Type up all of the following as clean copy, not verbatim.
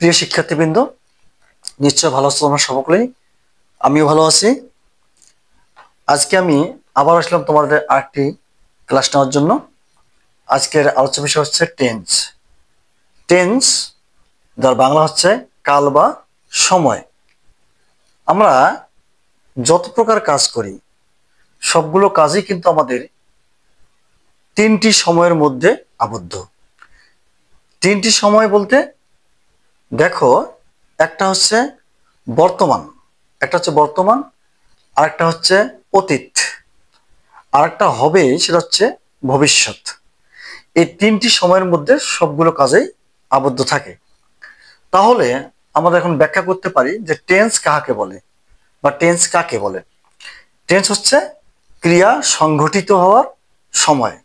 প্রিয় শিক্ষার্থীবৃন্দ, নিশ্চয় ভালো আছো তোমরা সকলেই। আমিও ভালো আছি। আজকে আমি আবার আসলাম তোমাদের আরেকটি ক্লাস নেওয়ার জন্য। আজকের আলোচ্য বিষয় হচ্ছে টেন্স। টেন্স যার বাংলা হচ্ছে কাল বা সময়। আমরা যত প্রকার কাজ করি সবগুলো কাজই কিন্তু আমাদের তিনটি সময়ের মধ্যে আবদ্ধ। তিনটি সময় বলতে দেখো, একটা হচ্ছে বর্তমান, আরেকটা হচ্ছে অতীত, আরেকটা হবে সেটা হচ্ছে ভবিষ্যৎ। এই তিনটি সময়ের মধ্যে সবগুলো কাজেই আবদ্ধ থাকে। তাহলে আমরা এখন ব্যাখ্যা করতে পারি যে টেন্স কাকে বলে বা টেন্স কাকে বলে। টেন্স হচ্ছে ক্রিয়া সংঘটিত হওয়ার সময়।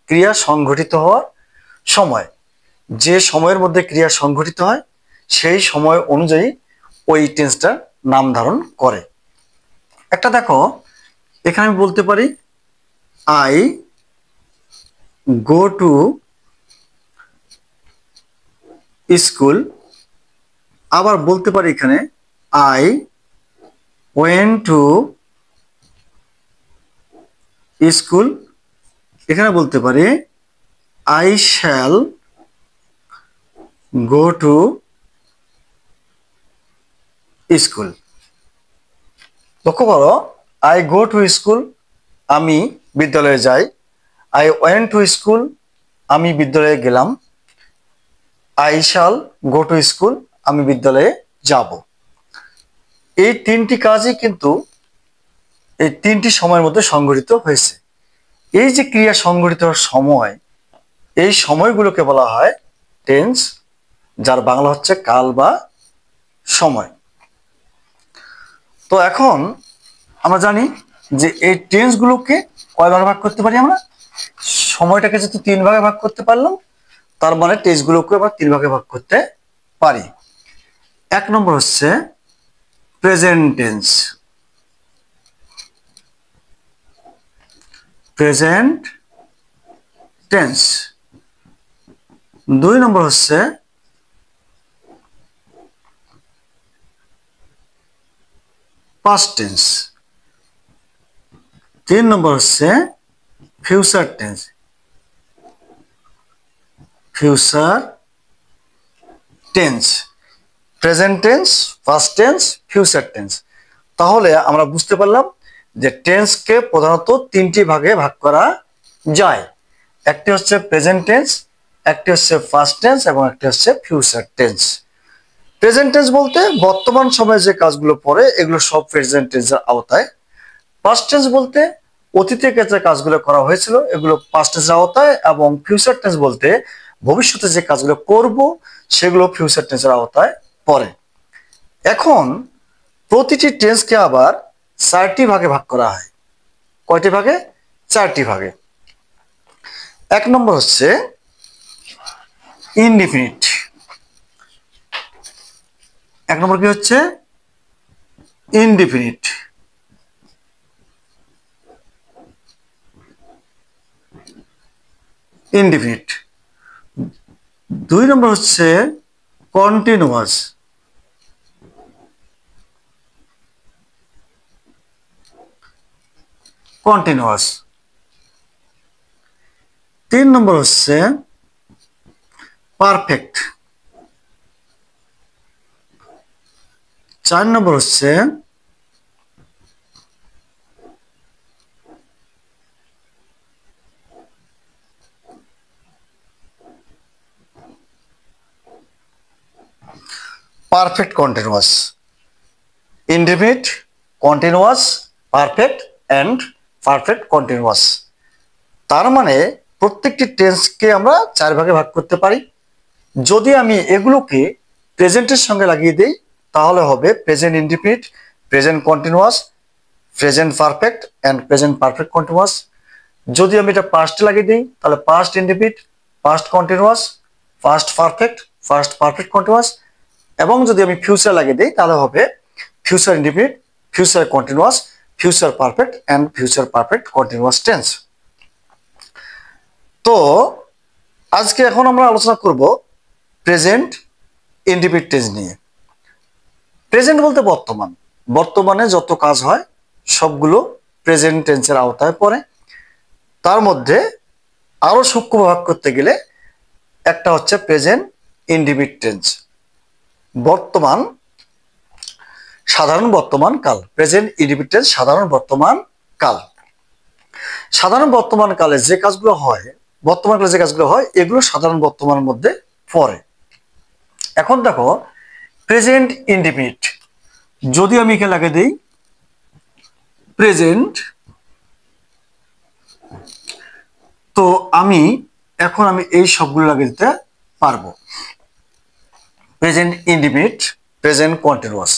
যে সময়ের মধ্যে ক্রিয়া সংঘটিত হয় সেই সময় অনুযায়ী ওই টেন্সটার নাম ধারণ করে। একটা দেখো, এখানে আমি বলতে পারি আই গো টু স্কুল। আবার বলতে পারি এখানে আই ওয়েন্ট টু স্কুল। এখানে বলতে পারি I shall go to school. লক্ষ্য করো, আই গো টু স্কুল আমি বিদ্যালয়ে যাই, আই ওয়েন্ট টু স্কুল আমি বিদ্যালয়ে গেলাম, I shall go to school আমি বিদ্যালয়ে যাব। এই তিনটি কাজই কিন্তু এই তিনটি সময়ের মধ্যে সংঘটিত হয়েছে। এই যে ক্রিয়া সংঘটিত হওয়ার সময়, এই সময়গুলোকে বলা হয় টেন্স, যার বাংলা হচ্ছে কাল বা সময়। তো এখন আমরা জানি যে এই টেন্সগুলোকে কয় ভাগে ভাগ করতে পারি আমরা। সময়টাকে যেহেতু তিন ভাগে ভাগ করতে পারলাম, তার মানে টেন্সগুলোকে আবার তিন ভাগে ভাগ করতে পারি। এক নম্বর হচ্ছে প্রেজেন্ট টেন্স। দুই নম্বর হচ্ছে পাস্ট টেন্স। তিন নম্বর হচ্ছে future tense. Present tense, past tense, future tense. তাহলে আমরা বুঝতে পারলাম যে টেন্সকে প্রধানত তিনটি ভাগে ভাগ করা যায়। একটি হচ্ছে প্রেজেন্ট টেন্স, একটি হচ্ছে পাস্ট টেন্স এবং একটি হচ্ছে ফিউচার টেন্স। প্রেজেন্ট টেন্স বলতে বর্তমান সময়ে যে কাজগুলো পড়ে এগুলো সব প্রেজেন্ট টেন্সের আওতায়। পাস্ট টেন্স বলতে অতীতের ক্ষেত্রে কাজগুলো করা হয়েছিল এগুলো পাস্ট টেন্সের আওতায়, এবং ফিউচার টেন্স বলতে ভবিষ্যতে যে কাজগুলো করব সেগুলো ফিউচার টেন্সের আওতায় পড়ে। এখন প্রতিটি টেন্সকে আবার চারটি ভাগে ভাগ করা হয়। কয়টি ভাগে? চারটি ভাগে। এক নম্বর হচ্ছে ইনডিফিনিট। এক নম্বর কি হচ্ছে? ইনডিফিনিট। দুই নম্বর হচ্ছে কন্টিনিউয়াস। তিন নম্বর হচ্ছে পারফেক্ট। চার নম্বর হচ্ছে perfect continuous. Indefinite, continuous, perfect and perfect continuous. তার মানে প্রত্যেকটি টেন্সকে আমরা চার ভাগে ভাগ করতে পারি। যদি আমি এগুলোকে প্রেজেন্টের সঙ্গে লাগিয়ে দিই তাহলে হবে present indefinite, present continuous, present perfect and present perfect continuous. যদি আমি এটা পাস্টে লাগিয়ে দিই তাহলে past indefinite, past continuous, past perfect, past perfect continuous. এবং যদি আমি ফিউচার লাগিয়ে দিই তাহলে হবে future indefinite, future continuous, future perfect and future perfect continuous tense. তো আজকে এখন আমরা আলোচনা করব প্রেজেন্ট ইনডিফিনিট টেন্স নিয়ে। প্রেজেন্ট বলতে বর্তমান, বর্তমানে যত কাজ হয় সবগুলো প্রেজেন্ট টেন্সের আওতায় পড়ে। তার মধ্যে আরো সূক্ষ্ম ভাগ করতে গেলে একটা হচ্ছে প্রেজেন্ট ইনডিফিনিট টেন্স, বর্তমান সাধারণ বর্তমান কাল। প্রেজেন্ট ইনডিফিনিট টেন্স সাধারণ বর্তমান কাল। সাধারণ বর্তমান কালে যে কাজগুলো হয়, বর্তমান কালে যে কাজগুলো হয় এগুলো সাধারণ বর্তমানের মধ্যে পড়ে। এখন দেখো প্রেজেন্ট ইনডিফিনিট, যদি আমি এখানে লাগিয়ে দিই প্রেজেন্ট, তো আমি এখন এই সবগুলো লাগিয়ে দিতে পারবো। Present indefinite, present continuous.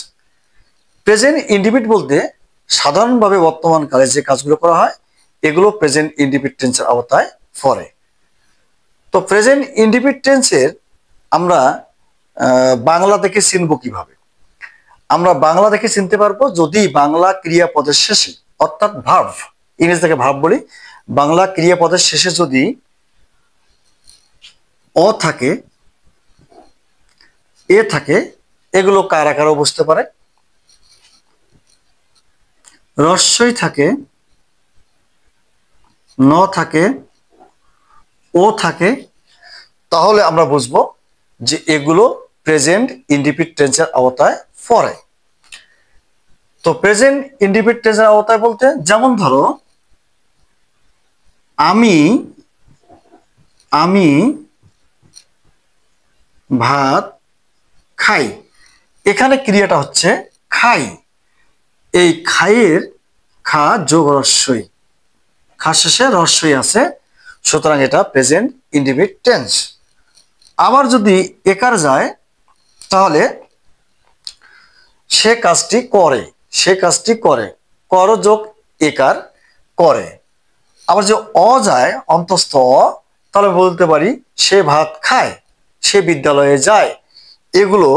Present indefinite বলতে সাধারণভাবে বর্তমান কালে যে কাজগুলো করা হয় এগুলো প্রেজেন্ট ইনডিফিনিট টেন্সের আওতায় পড়ে। তো প্রেজেন্ট ইনডিফিনিট টেন্সের আমরা বাংলা থেকে চিনব কিভাবে? আমরা বাংলা থেকে চিনতে পারবো যদি বাংলা ক্রিয়াপদের শেষে, অর্থাৎ ভার্ব, ইংরেজি থেকে ভার্ব বলি, বাংলা ক্রিয়াপদের শেষে যদি অ থাকে, এ থাকে, এগুলো কারা কারা বুঝতে পারে, রস্যই থাকে, ন থাকে, ও থাকে, তাহলে আমরা বুঝবো যে এগুলো প্রেজেন্ট ইনডিফিনিট টেন্সের আওতায় পড়ে। তো প্রেজেন্ট ইনডিফিনিট টেন্সের আওতায় বলতে যেমন ধরো আমি ভাত খাই, এখানে ক্রিয়াটা হচ্ছে খাই। এই খাইয়ের খা যোগ রস্যই, খা শেষে রস্যই আছে, সুতরাং এটা প্রেজেন্ট ইনডিফিনিট টেন্স। আবার যদি একার যায় তাহলে সে কাজটি করে, সে কাজটি করে, কর যোগ একার করে। আবার যে অ যায় অন্তস্থ অ, তাহলে বলতে পারি সে ভাত খায়, সে বিদ্যালয়ে যায়। এগুলো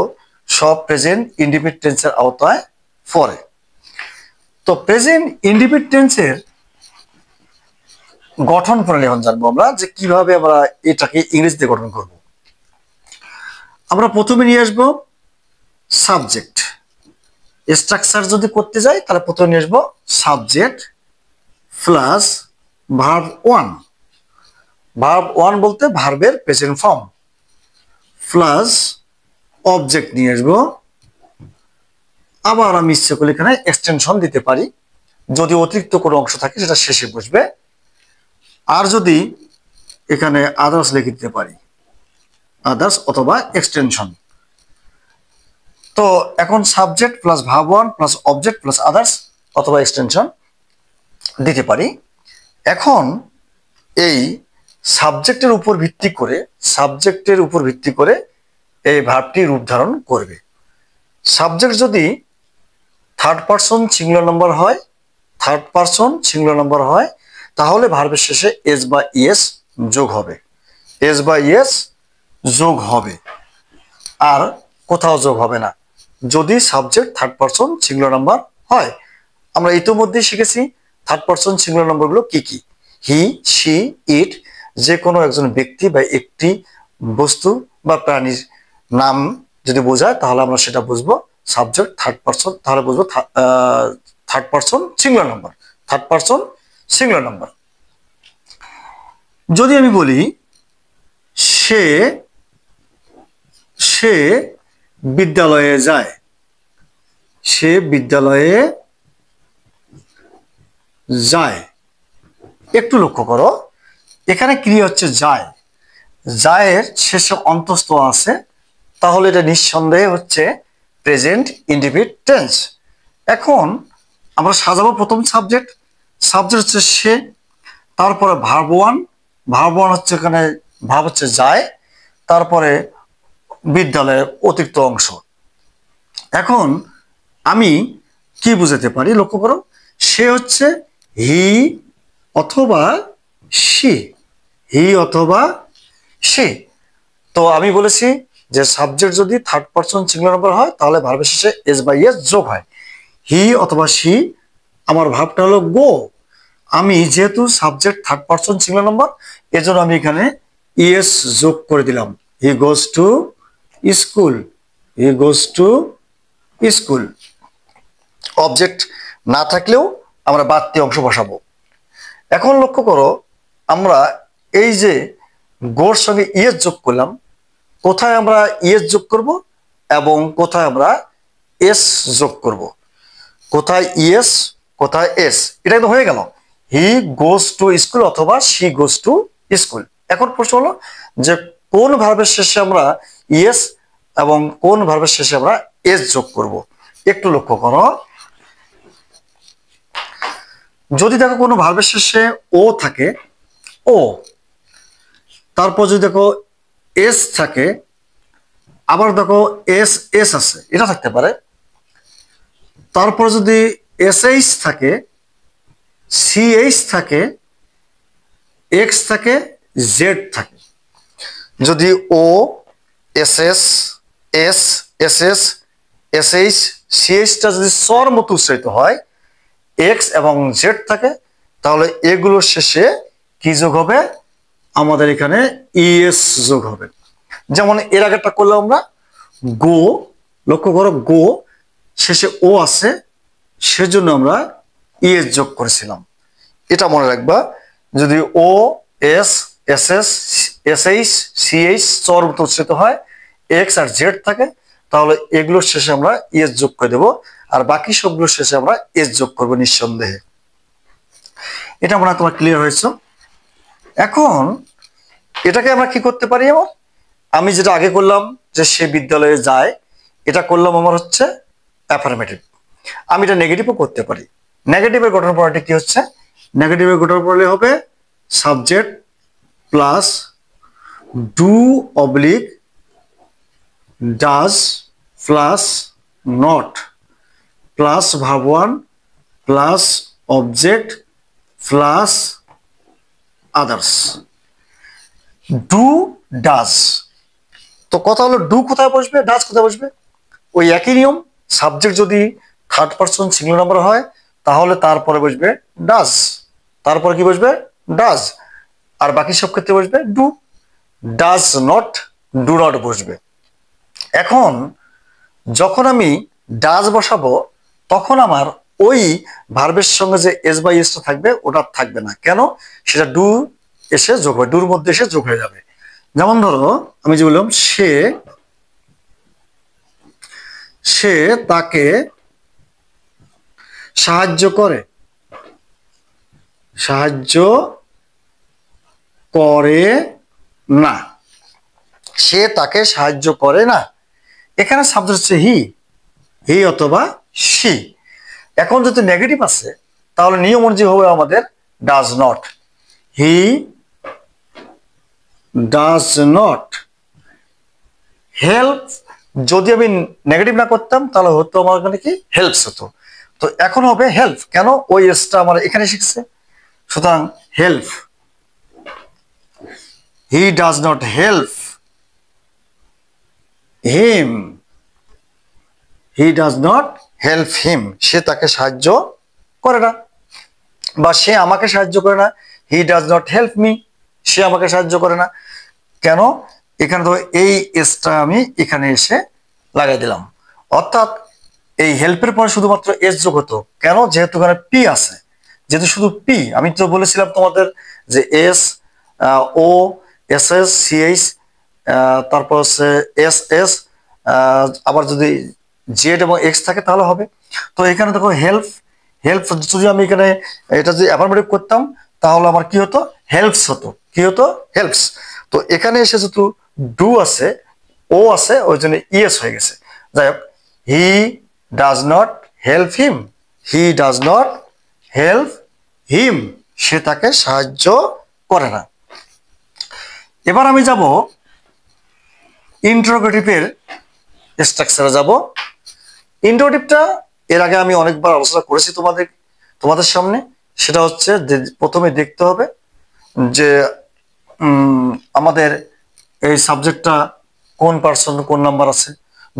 সব প্রেজেন্ট ইনডিফিনিট টেন্সের আওতায় পড়ে। তো প্রেজেন্ট ইনডিফিনিট টেন্সের গঠন প্রণালী এখন জানবো আমরা, যে কিভাবে আমরা এটাকে ইংরেজিতে গঠন করব। আমরা প্রথমে নিয়ে আসবো সাবজেক্ট। স্ট্রাকচার যদি করতে যাই তাহলে প্রথমে নিয়ে আসবো subject plus verb one. Verb one বলতে ভার্বের প্রেজেন্ট ফর্ম, প্লাস অবজেক্ট নিয়ে আসবো। আবার আমি ইচ্ছে করলে এখানে এক্সটেনশন দিতে পারি, যদি অতিরিক্ত কোনো অংশ থাকে সেটা শেষে বসবে। আর যদি এখানে আদার্স লিখে দিতে পারি, আদার্স অথবা এক্সটেনশন। তো এখন subject plus verb one plus object plus others অথবা এক্সটেনশন দিতে পারি। এখন এই সাবজেক্টের উপর ভিত্তি করে এই ভার্বটি রূপ ধারণ করবে। সাবজেক্ট যদি থার্ড পারসন সিঙ্গুলার নাম্বার হয়, তাহলে ভার্বের শেষে এস বা ইএস যোগ হবে, আর কোথাও যোগ হবে না যদি subject third person singular number হয়। আমরা ইতিমধ্যে শিখেছি থার্ড পারসন সিঙ্গুলার নাম্বারগুলো কি কি। হি, শি, ইট, যে কোনো একজন ব্যক্তি বা একটি বস্তু বা প্রাণীর নাম যদি বোঝায় তাহলে আমরা সেটা বুঝবো সাবজেক্ট থার্ড পারসন, তাহলে বুঝবো থার্ড পারসন সিঙ্গুলার নাম্বার। যদি আমি বলি সে বিদ্যালয়ে যায়, একটু লক্ষ্য করো এখানে ক্রিয়া হচ্ছে যায়, যায়ের শেষে অন্তস্থ আছে, তাহলে এটা নিঃসন্দেহে হচ্ছে প্রেজেন্ট ইনডিফিনিট টেন্স। এখন আমরা সাজাবো প্রথম সাবজেক্ট হচ্ছে সে, তারপরে ভার্ব ওয়ান হচ্ছে এখানে ভাব হচ্ছে যায়, তারপরে বিদ্যালয়ের অতিরিক্ত অংশ। এখন আমি কি বুঝাতে পারি লক্ষ্য করো, সে হচ্ছে হি অথবা সি। তো আমি বলেছি যে সাবজেক্ট যদি থার্ড পারসন সিঙ্গুলার নাম্বার হয় তাহলে ভার্বের শেষে এস বা ইএস যোগ হয়। হি অথবা সি, আমার ভাবটা হলো গো। আমি যেহেতু subject third person singular number, এজন্য আমি এখানে ইএস যোগ করে দিলাম। হি গোজ টু স্কুল। অবজেক্ট না থাকলেও আমরা বাড়তি অংশ বসাবো। এখন লক্ষ্য করো, আমরা এই যে গোর সঙ্গে ইএস যোগ করলাম, কোথায় আমরা ইএস যোগ করব এবং কোথায় আমরা এস যোগ করব, কোথায় ইএস কোথায় এস, এটা কিন্তু হয়ে গেল। হি গোজ টু স্কুল অথবা শি গোজ টু স্কুল। এখন প্রশ্ন হলো যে কোন ভার্বের শেষে আমরা ইএস এবং কোন ভার্বের শেষে আমরা এস যোগ করব। একটু লক্ষ্য করো, যদি দেখো কোনো ভার্বের শেষে ও থাকে, ও, তারপর যদি দেখো এস থাকে, আবার দেখো এস এস আছে, এটা থাকতে পারে, তারপর যদি এস এইচ থাকে, সি এইচ থাকে, এক্স থাকে, জেড থাকে। যদি ও S S S S S S H C এইচটা যদি সর মতো উচ্চারিত হয়, এক্স এবং জেড থাকে, তাহলে এগুলোর শেষে কি যোগ হবে, আমাদের এখানে ইএস যোগ হবে। যেমন এর আগেরটা করলাম আমরা গো, লক্ষ্য করো গো শেষে ও আছে, সেজন্য আমরা ইএস যোগ করেছিলাম। এটা মনে রাখবা, যদি ও S S S S H C H চর উচ্চারিত হয়, এক্স আর জেড থাকে, তাহলে এগুলোর শেষে আমরা ইএস যোগ করে দেব, আর বাকি সবগুলোর শেষে আমরা এস যোগ করবো নিঃসন্দেহে। এটা মনে হয় তোমার ক্লিয়ার হয়েছে। এখন এটাকে আমরা কি করতে পারি, আমি যেটা আগে করলাম যে সে বিদ্যালয়ে যায়, এটা করলাম আমার হচ্ছে অ্যাফার্মেটিভ। আমি এটা নেগেটিভও করতে পারি। নেগেটিভের গঠন প্রণালী কি হচ্ছে, নেগেটিভের গঠন প্রণালী হবে subject plus do oblique does plus not plus verb one plus object plus others. Do does, তো কথা হলো ডু কোথায় বসবে, ডাজ কোথায় বসবে, ওই একই নিয়ম। সাবজেক্ট যদি থার্ড পারসন সিঙ্গুলার নাম্বার হয়, তাহলে তারপরে বসবে ডাজ, তারপরে কি বসবে ডাজ, আর বাকি সব ক্ষেত্রে বসবে do. Does not, do not বসবে। এখন যখন আমি ডাজ বসাবো, তখন আমার ওই ভার্বের সঙ্গে যে এস বাই এসটা থাকবে ওটা থাকবে না। কেন, সেটা ডু এসে যোগ হবে, ডুর মধ্যে এসে যোগ হয়ে যাবে। যেমন ধরো আমি যে বললাম সে সে তাকে সাহায্য করে, সাহায্য করে না, সে তাকে সাহায্য করে না। এখানে সাবজেক্ট হচ্ছে হি, হি অথবা সি। এখন যদি নেগেটিভ আছে, তাহলে নিয়ম অনুযায়ী হবে আমাদের does not, he does not help. যদি আমি নেগেটিভ না করতাম তাহলে হতো আমার এখানে কি হেল্পস হতো, তো এখন হবে হেল্প। কেন, ওই এসটা আমার এখানে শিখছে, সুতরাং help. He does not help him, he does not help him, সে তাকে সাহায্য করে না। বা সে আমাকে সাহায্য করে না, he does not help me, সে আমাকে সাহায্য করে না। কেন, এখানে তো এই এসটা আমি এখানে এসে লাগাই দিলাম, অর্থাৎ এই হেল্পের পরে শুধুমাত্র এস যোগ হতো। কেন, যেহেতু এখানে পি আছে, যেহেতু শুধু পি, আমি তো বলেছিলাম তোমাদের যে S O S S C H, তারপর হচ্ছে এস এস, আবার যদি জেড এবং এক্স থাকে তাহলে হবে। তো এখানে দেখো হেল্প, হেল্প যদি আমি এখানে এটা যদি অ্যাফার্মেটিভ করতাম, তাহলে আমার কি হতো হেল্পস হতো, কি হতো হেল্পস। তো এখানে এসে যেহেতু ডু আছে, ও আছে, ওই জন্য ইএস হয়ে গেছে। যাই হোক, he does not help him, he does not help him, সে তাকে সাহায্য করে না। এবার আমি যাব ইন্টারোগেটিভের স্ট্রাকচারে যাব। ইন্টারোগেটিভটা এর আগে আমি অনেকবার আলোচনা করেছি তোমাদের সামনে। সেটা হচ্ছে প্রথমে দেখতে হবে যে আমাদের এই সাবজেক্টটা কোন পার্সন কোন নাম্বার আছে।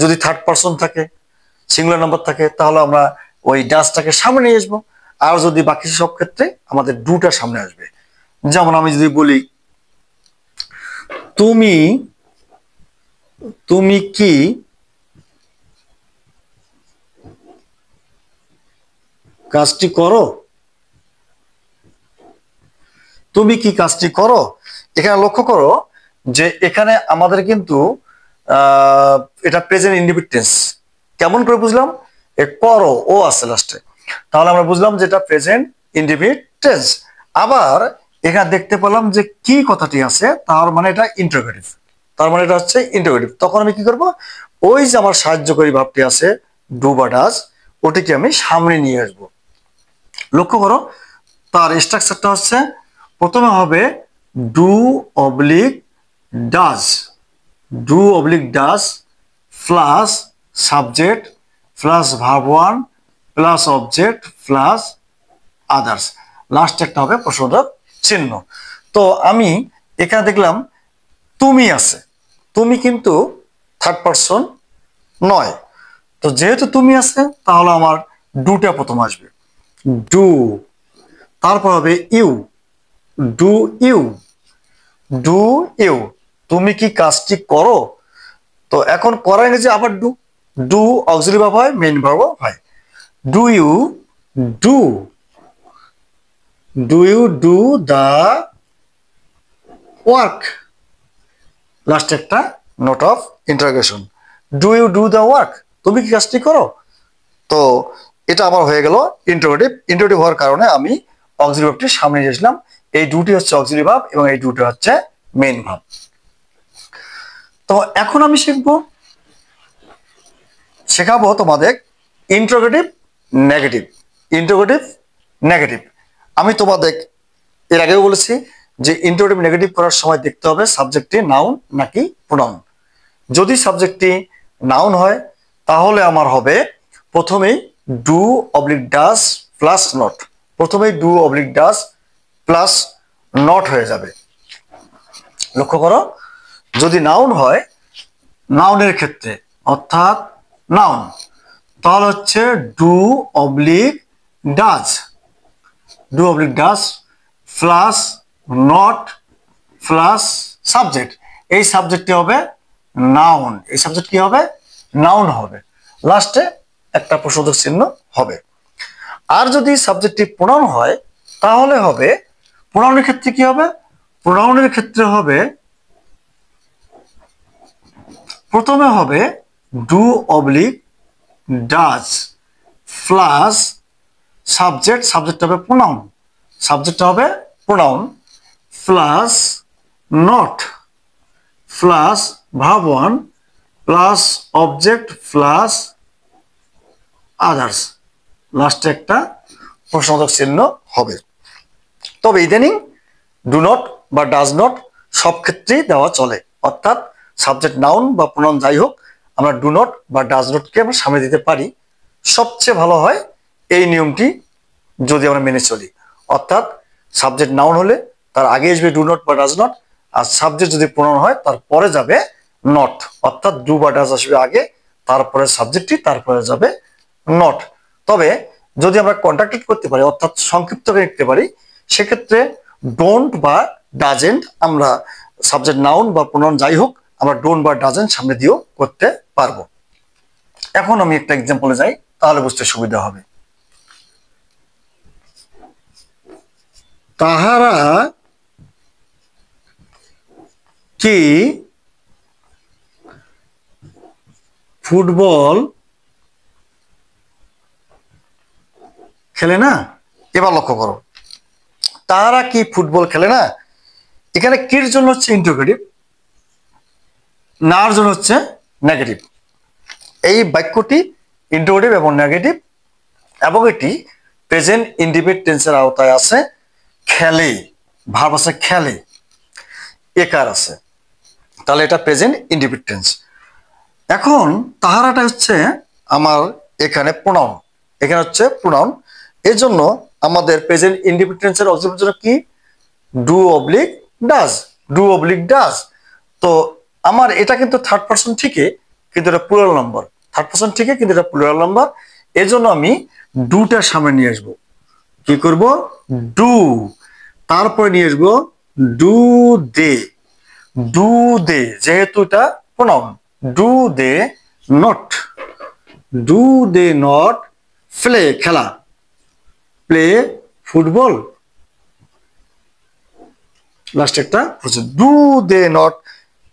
যদি থার্ড পার্সন থাকে, সিঙ্গুলার নাম্বার থাকে, তাহলে আমরা ওই ডাজটাকে সামনে নিয়ে আসবো। আর যদি বাকি সব ক্ষেত্রে আমাদের ডুটা সামনে আসবে। যেমন আমি যদি বলি তুমি কি কাজটি করো, তুমি কি কাজটি করো। এখানে লক্ষ্য করো যে এখানে আমাদের কিন্তু এটা প্রেজেন্ট ইনডিফিনিট টেন্স। কেমন করে বুঝলাম? এ করো ও আছে লাস্টে, তাহলে আমরা বুঝলাম যে এটা প্রেজেন্ট ইনডিফিনিট টেন্স। আবার এখানে দেখতে পেলাম যে কি কথাটি আছে, তার মানে এটা ইন্টারোগেটিভ, তার মানে এটা হচ্ছে ইন্টারোগেটিভ। তখন আমি কি করব, ওই যে আমার সাহায্যকারী ভাবটি আছে ডু বা ডাজ, ওটিকে আমি সামনে নিয়ে আসবো। লক্ষ্য করো তার স্ট্রাকচারটা হচ্ছে প্রথমে হবে do oblique does, do oblique does plus subject plus verb one plus object plus others, last একটা হবে প্রশ্নবোধক চিহ্ন। তো আমি এখানে দেখলাম তুমি আছে, তুমি কিন্তু থার্ড পারসন নয়, তো যেহেতু তুমি আছে তাহলে আমার ডুটা প্রথম আসবে, ডু। তারপর হবে you, do you, do you, তুমি কি কাজটি করো। তো এখন করার যে আবার ডু, ডু অক্সিলারি ভার্ব হয়, মেইন ভার্ব হয়। Do you do, do you do the work, last একটা note of interrogation, do you do the work, তুমি কি কাজটি করো। তো এটা আমার হয়ে গেল ইন্টারোগেটিভ। ইন্টারোগেটিভ হওয়ার কারণে আমি অক্সিলারি ভার্বটি সামনে নিয়ে আসলাম। এই দুটি হচ্ছে অক্সিলারি ভার্ব এবং এই দুটি হচ্ছে মেইন ভার্ব। তো এখন আমি শেখাবো তোমাদের ইন্টারোগেটিভ নেগেটিভ, ইন্টারোগেটিভ নেগেটিভ। আমি তোমাদের এর আগেও বলেছি যে ইন্টারোগেটিভ নেগেটিভ করার সময় দেখতে হবে সাবজেক্টটি নাউন নাকি প্রোনাউন। যদি সাবজেক্টটি নাউন হয় তাহলে আমার হবে প্রথমেই do oblique does plus not, প্রথমেই do oblique does plus not হয়ে যাবে। লক্ষ্য করো যদি নাউন হয়, নাউনের ক্ষেত্রে অর্থাৎ নাউন, তাহলে হচ্ছে do oblique does, do oblique does plus not plus subject, এই সাবজেক্টটি হবে নাউন, এই সাবজেক্ট কি হবে, নাউন হবে, লাস্টে একটা প্রশ্নবোধক চিহ্ন হবে। আর যদি সাবজেক্টটি প্রোনাউন হয় তাহলে হবে, প্রোনাউনের ক্ষেত্রে কি হবে, প্রোনাউনের ক্ষেত্রে হবে প্রথমে হবে do oblique does plus subject, subject হবে প্রোনাউন, সাবজেক্ট হবে pronoun plus not plus verb one plus object plus others, লাস্টে একটা প্রশ্নবোধক চিহ্ন হবে। তবে ইদানিং ডু নট বা ডাজ নট সব ক্ষেত্রেই দেওয়া চলে, অর্থাৎ সাবজেক্ট নাউন বা প্রোনাউন যাই হোক আমরা ডু নট বা ডাজ নটকে আমরা সামনে দিতে পারি। সবচেয়ে ভালো হয় এই নিয়মটি যদি আমরা মেনে চলি, অর্থাৎ সাবজেক্ট নাউন হলে তার আগে আসবে ডু নট বা ডাজ নট, আর সাবজেক্ট যদি প্রোনাউন হয় তারপরে যাবে নট, অর্থাৎ ডু বা ডাজ আসবে আগে, তারপরে সাবজেক্টটি, তারপরে যাবে নট। তবে যদি আমরা কন্ট্রাক্টেড করতে পারি অর্থাৎ সংক্ষিপ্ত করে লিখতে পারি, সেক্ষেত্রে ডোন্ট বা ডাজেন্ট আমরা সাবজেক্ট নাউন বা প্রোনাউন যাই হোক আমরা ডোন্ট বা ডাজেন্ট সামনে দিয়েও করতে পারবো। এখন আমি একটা এক্সাম্পলে যাই তাহলে বুঝতে সুবিধা হবে। তাহারা কি ফুটবল খেলে না। এবার লক্ষ্য করো তারা কি ফুটবল খেলে না, এখানে কির জন্য হচ্ছে ইন্টারোগেটিভ, নার জন্য হচ্ছে নেগেটিভ। এই বাক্যটি ইন্টারোগেটিভ এবং নেগেটিভ এবং এটি প্রেজেন্ট ইনডিফিনিট টেন্সের আওতায় আছে। খেলে ভার্ব আছে খেলে, একার আছে, তাহলে এটা প্রেজেন্ট ইনডিফিনিট টেন্স। এখন তাহারাটা হচ্ছে আমার এখানে প্রোনাউন, এখানে হচ্ছে প্রোনাউন, এর জন্য আমাদের প্রেজেন্ট ইনডিফিনিট টেন্সের অবজেক্টের জন্য কি do oblique does, do oblique does. তো আমার এটা কিন্তু থার্ড পারসন ঠিকই কিন্তু এটা প্লুরাল নাম্বার, থার্ড পারসন ঠিকই কিন্তু এটা প্লুরাল নাম্বার, এর জন্য আমি ডুটার সামনে নিয়ে আসবো, কি করব ডু, তারপরে নিয়ে আসবো ডু দে, ডু দে যেহেতু এটা pronoun, do they not, do they not play খেলা, প্লে ফুটবল? লাস্ট একটা প্রশ্ন, do they not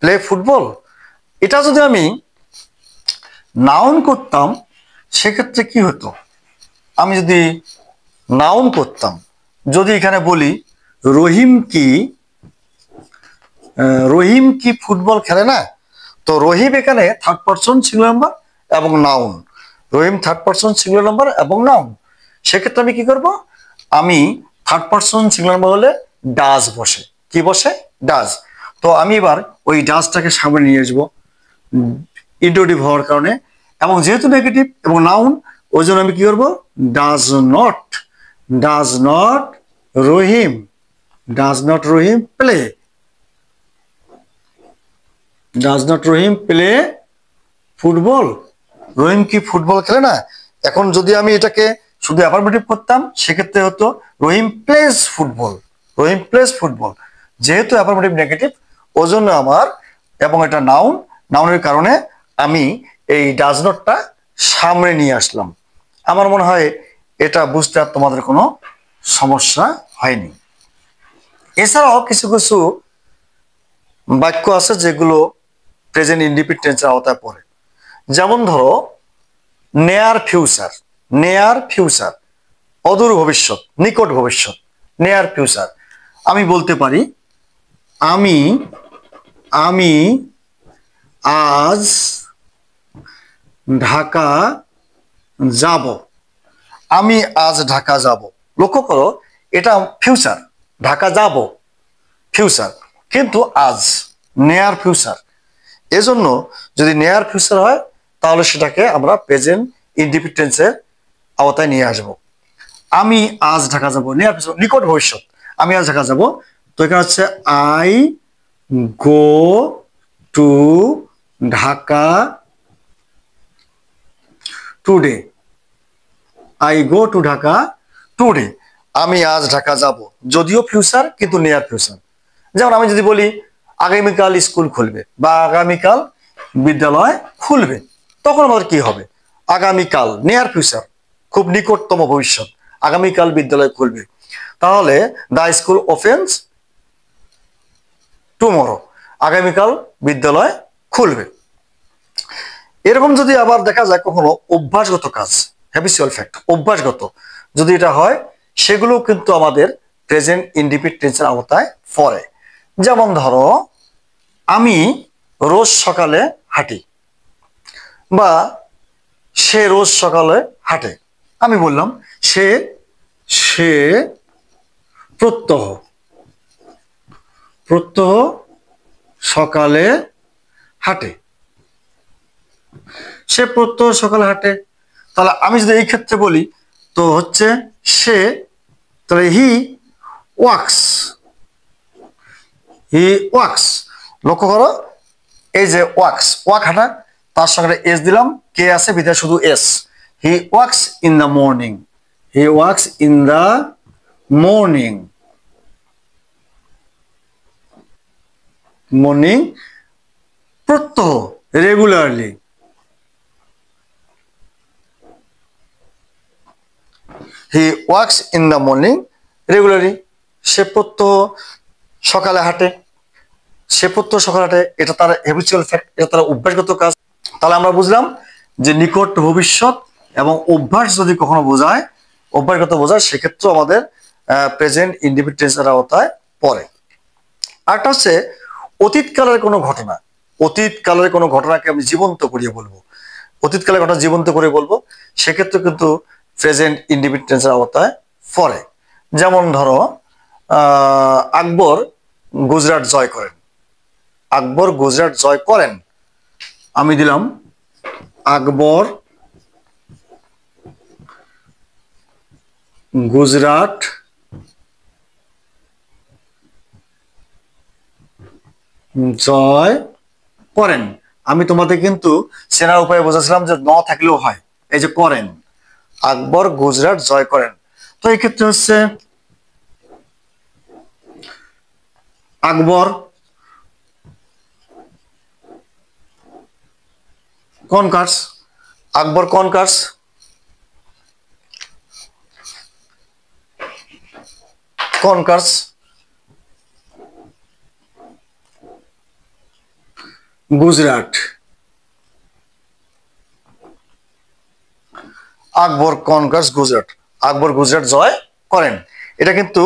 play football? এটা যদি আমি নাউন করতাম সেক্ষেত্রে কি হতো? আমি যদি নাউন করতাম, যদি এখানে বলি রহিম কি ফুটবল খেলে না, তো রহিম এখানে থার্ড পারসন সিঙ্গুলার নাম্বার এবং নাউন, রহিম থার্ড পারসন সিঙ্গুলার নাম্বার এবং নাউন। সেক্ষেত্রে আমি কি করব, আমি থার্ড পারসন সিঙ্গুলার নাম্বার হলে ডাজ বসে, কি বসে? ডাজ। তো আমি এবার ওই ডাজটাকে সামনে নিয়ে আসবো ইন্ট্রোটিভ হওয়ার কারণে, এবং যেহেতু নেগেটিভ এবং নাউন, ওই জন্য আমি কি করবো, does not Rahim play, football? Rahim কি ফুটবল খেলে না? এখন যদি আমি এটাকে শুধু অ্যাফার্মেটিভ করতাম সেক্ষেত্রে হতো রহিম প্লেজ ফুটবল। যেহেতু অ্যাফার্মেটিভ নেগেটিভ, ওই জন্য আমার, এবং এটা নাউনের কারণে আমি এই ডাজ নটটা সামনে নিয়ে আসলাম। আমার মনে হয় এটা বুঝতে আর তোমাদের কোনো সমস্যা হয়নি। এছাড়াও কিছু কিছু বাক্য আছে যেগুলো প্রেজেন্ট ইনডিফিনিট টেন্সের আওতায় পড়ে। যেমন ধরো নেয়ার ফিউচার, অদূর ভবিষ্যৎ, নিকট ভবিষ্যৎ, নেয়ার ফিউচার। আমি বলতে পারি আমি আজ ঢাকা যাব, আমি আজ ঢাকা যাব। লক্ষ্য করো, এটা ফিউচার, ঢাকা যাব ফিউচার, কিন্তু আজ নেয়ার ফিউচার। এজন্য যদি নেয়ার ফিউচার হয় তাহলে সেটাকে আমরা প্রেজেন্ট ইনডিফিনিট টেন্সের আওতায় নিয়ে আসব। আমি আজ ঢাকা যাব, নেয়ার ফিউচার, নিকট ভবিষ্যৎ, আমি আজ ঢাকা যাব। তো এখানে হচ্ছে I go to Dhaka today, আমি আজ ঢাকা যাব, যদিও ফিউচার কিন্তু নিয়ার ফিউচার। যেমন আমি যদি বলি আগামীকাল স্কুল খুলবে বা আগামীকাল বিদ্যালয় খুলবে, তখন আমাদের কি হবে? আগামীকাল নিয়ার ফিউচার, খুব নিকটতম ভবিষ্যৎ, আগামীকাল বিদ্যালয় খুলবে। তাহলে দ্য স্কুল ওপেন্স টুমরো, আগামীকাল বিদ্যালয় খুলবে। এরকম যদি আবার দেখা যায় কখনো অভ্যাসগত কাজ, হ্যাবিচুয়াল ফ্যাক্ট, অভ্যাসগত যদি এটা হয়, সেগুলো কিন্তু আমাদের প্রেজেন্ট ইনডিফিনিট টেন্সের আওতায় পড়ে। যেমন ধরো আমি রোজ সকালে হাঁটি, বা সে রোজ সকালে হাঁটে। আমি বললাম সে প্রত্যহ সকালে হাঁটে, সে প্রত্যহ সকালে হাঁটে। তাহলে আমি যদি এই ক্ষেত্রে বলি তো হচ্ছে সে, তাহলে হি ওয়াক্স, লক্ষ্য করো এই যে ওয়াক হাঁটা, তার সঙ্গে এস দিলাম, কে আছে বিধায় শুধু S. He walks in the morning, প্রত্যহ, regularly. He walks in the morning regularly, সে প্রত্যহ সকালে হাঁটে, এটা তার হ্যাবিচুয়াল ফ্যাক্ট, এটা তার অভ্যাসগত কাজ। তাহলে আমরা বুঝলাম যে নিকট ভবিষ্যৎ এবং অভ্যাস যদি কখনো বোঝায়, অভ্যাসগত বোঝায়, সেক্ষেত্রে আমাদের প্রেজেন্ট ইনডিফিনিট টেন্সের আওতায় পড়ে। আরেকটা হচ্ছে অতীতকালের কোনো ঘটনাকে আমি জীবন্ত করিয়ে বলবো, অতীতকালের ঘটনা জীবন্ত করে বলবো, সেক্ষেত্রে কিন্তু প্রেজেন্ট ইনডিফিনিট টেন্সের আওতায় পড়ে। যেমন ধরো আকবর গুজরাট জয় করেন, আমি দিলাম আকবর গুজরাট জয় করেন। আমি তোমাদের কিন্তু চেনার উপায়ে বোঝাছিলাম যে ন থাকলেও হয়, এই যে করেন, আকবর গুজরাট জয় করেন। তো এই ক্ষেত্রে হচ্ছে আকবর কনকার্স, কনকার্স গুজরাট, আকবর কনকার্স গুজরাট, আকবর গুজরাট জয় করেন। এটা কিন্তু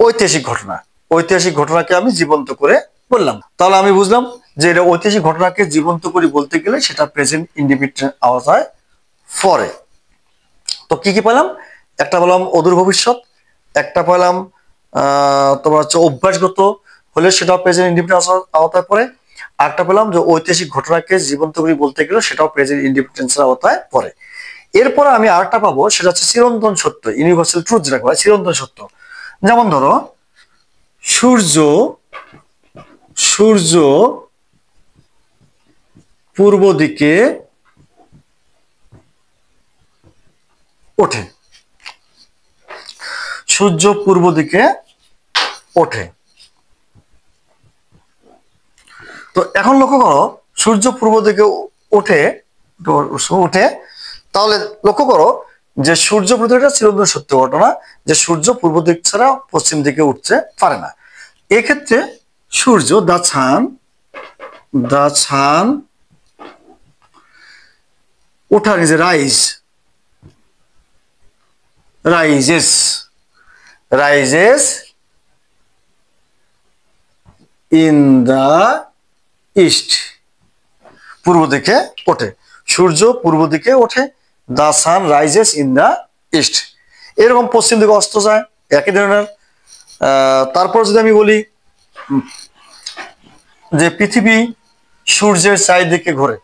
ঐতিহাসিক ঘটনা, ঐতিহাসিক ঘটনাকে আমি জীবন্ত করে বললাম। তাহলে আমি বুঝলাম যে এটা ঐতিহাসিক ঘটনাকে জীবন্ত করে বলতে গেলে সেটা প্রেজেন্ট ইনডিফিনিট আওতায় পড়ে। তো কি কি পেলাম? একটা পেলাম অদূর ভবিষ্যৎ, একটা পেলাম তোমার হচ্ছে অভ্যাসগত হলে সেটাও প্রেজেন্ট ইনডিফিনিট আওতায় পড়ে, আরেকটা পেলাম যে ঐতিহাসিক ঘটনাকে জীবন্ত করে বলতে গেলে সেটাও প্রেজেন্ট ইনডিফিনিটের আওতায় পড়ে। এরপরে আমি আরেকটা পাবো, সেটা হচ্ছে চিরন্তন সত্য, ইউনিভার্সাল ট্রুথ যেটা হয়, চিরন্তন সত্য। যেমন ধরো সূর্য সূর্য পূর্ব দিকে ওঠে, সূর্য পূর্ব দিকে ওঠে। তো এখন লক্ষ্য করো, সূর্য পূর্ব দিকে ওঠে ওঠে তাহলে লক্ষ্য করো যে সূর্য পূর্ব দিকে চিরন্তন সত্য ঘটনা, যে সূর্য পূর্ব দিক ছাড়া পশ্চিম দিকে উঠতে পারে না। এক্ষেত্রে সূর্য দা ছান ওঠার যে রাইজেস ইন দা ইস্ট, পূর্ব দিকে ওঠে, সূর্য পূর্ব দিকে ওঠে, the sun rises in the east. এরকম পশ্চিম দিকে অস্ত যায়, একই ধরনের। তারপর যদি আমি বলি যে পৃথিবী সূর্যের চারিদিকে ঘোরে,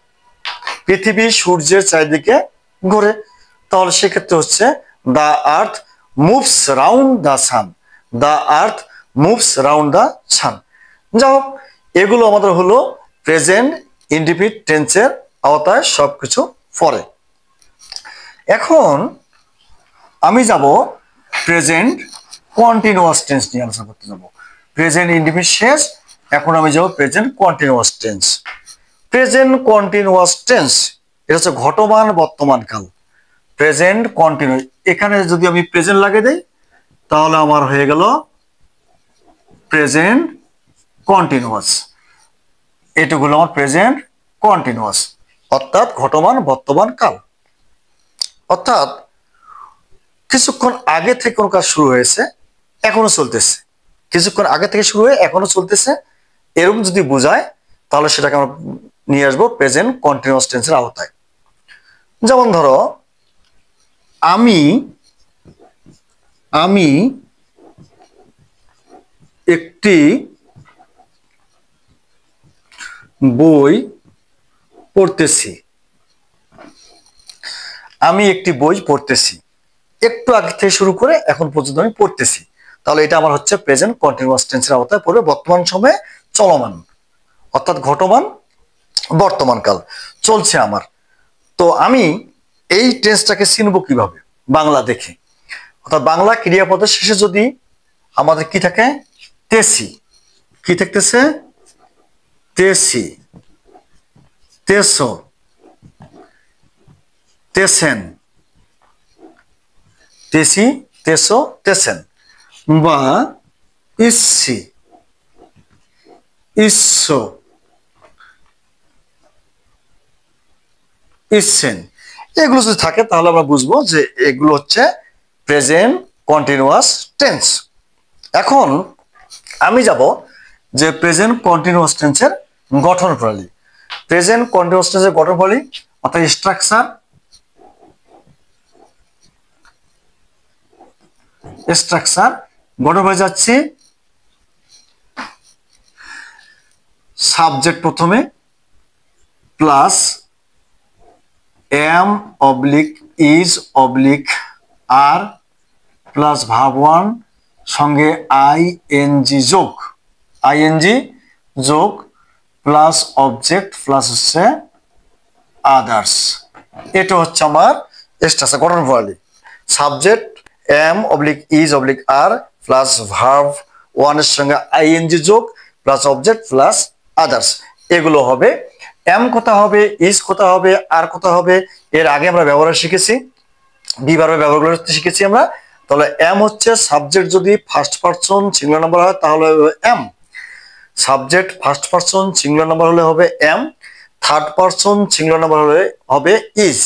পৃথিবী সূর্যের চারিদিকে ঘোরে, তাহলে সেক্ষেত্রে হচ্ছে দা আর্থ মুভস রাউন্ড দা সান, দা আর্থ মুভস রাউন্ড দা সান। যাই হোক, এগুলো আমাদের হলো প্রেজেন্ট ইনডিফিনিট টেন্সের আওতায় সবকিছু পড়ে। এখন আমি যাব প্রেজেন্ট কন্টিনিউয়াস টেন্স নিয়ে আলোচনা করতে যাব। প্রেজেন্ট ইনডিফিনিট শেষ, এখন আমি যাব present continuous tense. Present continuous tense এটা হচ্ছে ঘটমান বর্তমান কাল। প্রেজেন্ট কন্টিনিউ, এখানে যদি আমি প্রেজেন্ট লাগিয়ে দেই তাহলে আমার হয়ে গেল প্রেজেন্ট কন্টিনিউয়াস। এটুকু হলো আমার প্রেজেন্ট কন্টিনিউয়াস, অর্থাৎ ঘটমান বর্তমান কাল। অর্থাৎ কিছুক্ষণ আগে থেকে কোনো কাজ শুরু হয়েছে, এখনো চলতেছে, কিছুক্ষণ আগে থেকে শুরু হয়ে এখনো চলতেছে, এরকম যদি বোঝায় তাহলে সেটাকে আমরা নিয়ে আসবো প্রেজেন্ট কন্টিনিউয়াস টেন্সের আওতায়। যেমন ধরো আমি একটি বই পড়তেছি, আমি একটি বই পড়তেছি, একটু আগে থেকে শুরু করে এখন পর্যন্ত আমি পড়তেছি, তাহলে এটা আমার হচ্ছে প্রেজেন্ট কন্টিনিউয়াস টেন্সের আওতায় পড়বে, বর্তমান সময়ে চলমান, অর্থাৎ ঘটমান বর্তমান কাল চলছে আমার। তো আমি এই টেন্সটাকে চিনবো কিভাবে? বাংলা দেখে, অর্থাৎ বাংলা ক্রিয়াপদের শেষে যদি আমাদের কি থাকে, তেসি, কি থাকতেছে, তেসি, তেসো, তেসেন, তেসি, তেসো, তেসেন, বা ইসি, ইসো, ইসেন, এগুলো যদি থাকে তাহলে আমরা বুঝবো যে এগুলো হচ্ছে প্রেজেন্ট কন্টিনিউয়াস টেন্স। এখন আমি যাব যে প্রেজেন্ট কন্টিনিউয়াস টেন্সের গঠন প্রণালী। প্রেজেন্ট কন্টিনিউয়াস টেন্সের গঠন প্রণালী অর্থাৎ স্ট্রাকচার, গঠন হয়ে যাচ্ছে সাবজেক্ট প্রথমে plus am oblique is oblique are plus verb one সঙ্গে আইএনজি যোগ প্লাস অবজেক্ট প্লাস হচ্ছে আদার্স। এটা হচ্ছে আমার স্ট্রাকচার গঠন প্রণালী। Subject am oblique is oblique are plus verb ওয়ানের সঙ্গে আইএনজি যোগ প্লাস অবজেক্ট প্লাস আদার্স, এগুলো হবে। এম কোথা হবে, ইজ কোথা হবে, আর কোথা হবে, এর আগে আমরা ব্যবহার শিখেছি, বি ভার্বের ব্যবহারগুলো শিখেছি আমরা। তাহলে এম হচ্ছে সাবজেক্ট যদি ফার্স্ট পারসন সিঙ্গুলার নাম্বার হয় তাহলে am, subject first person singular number হলে হবে am, third person singular number হলে হবে ইজ,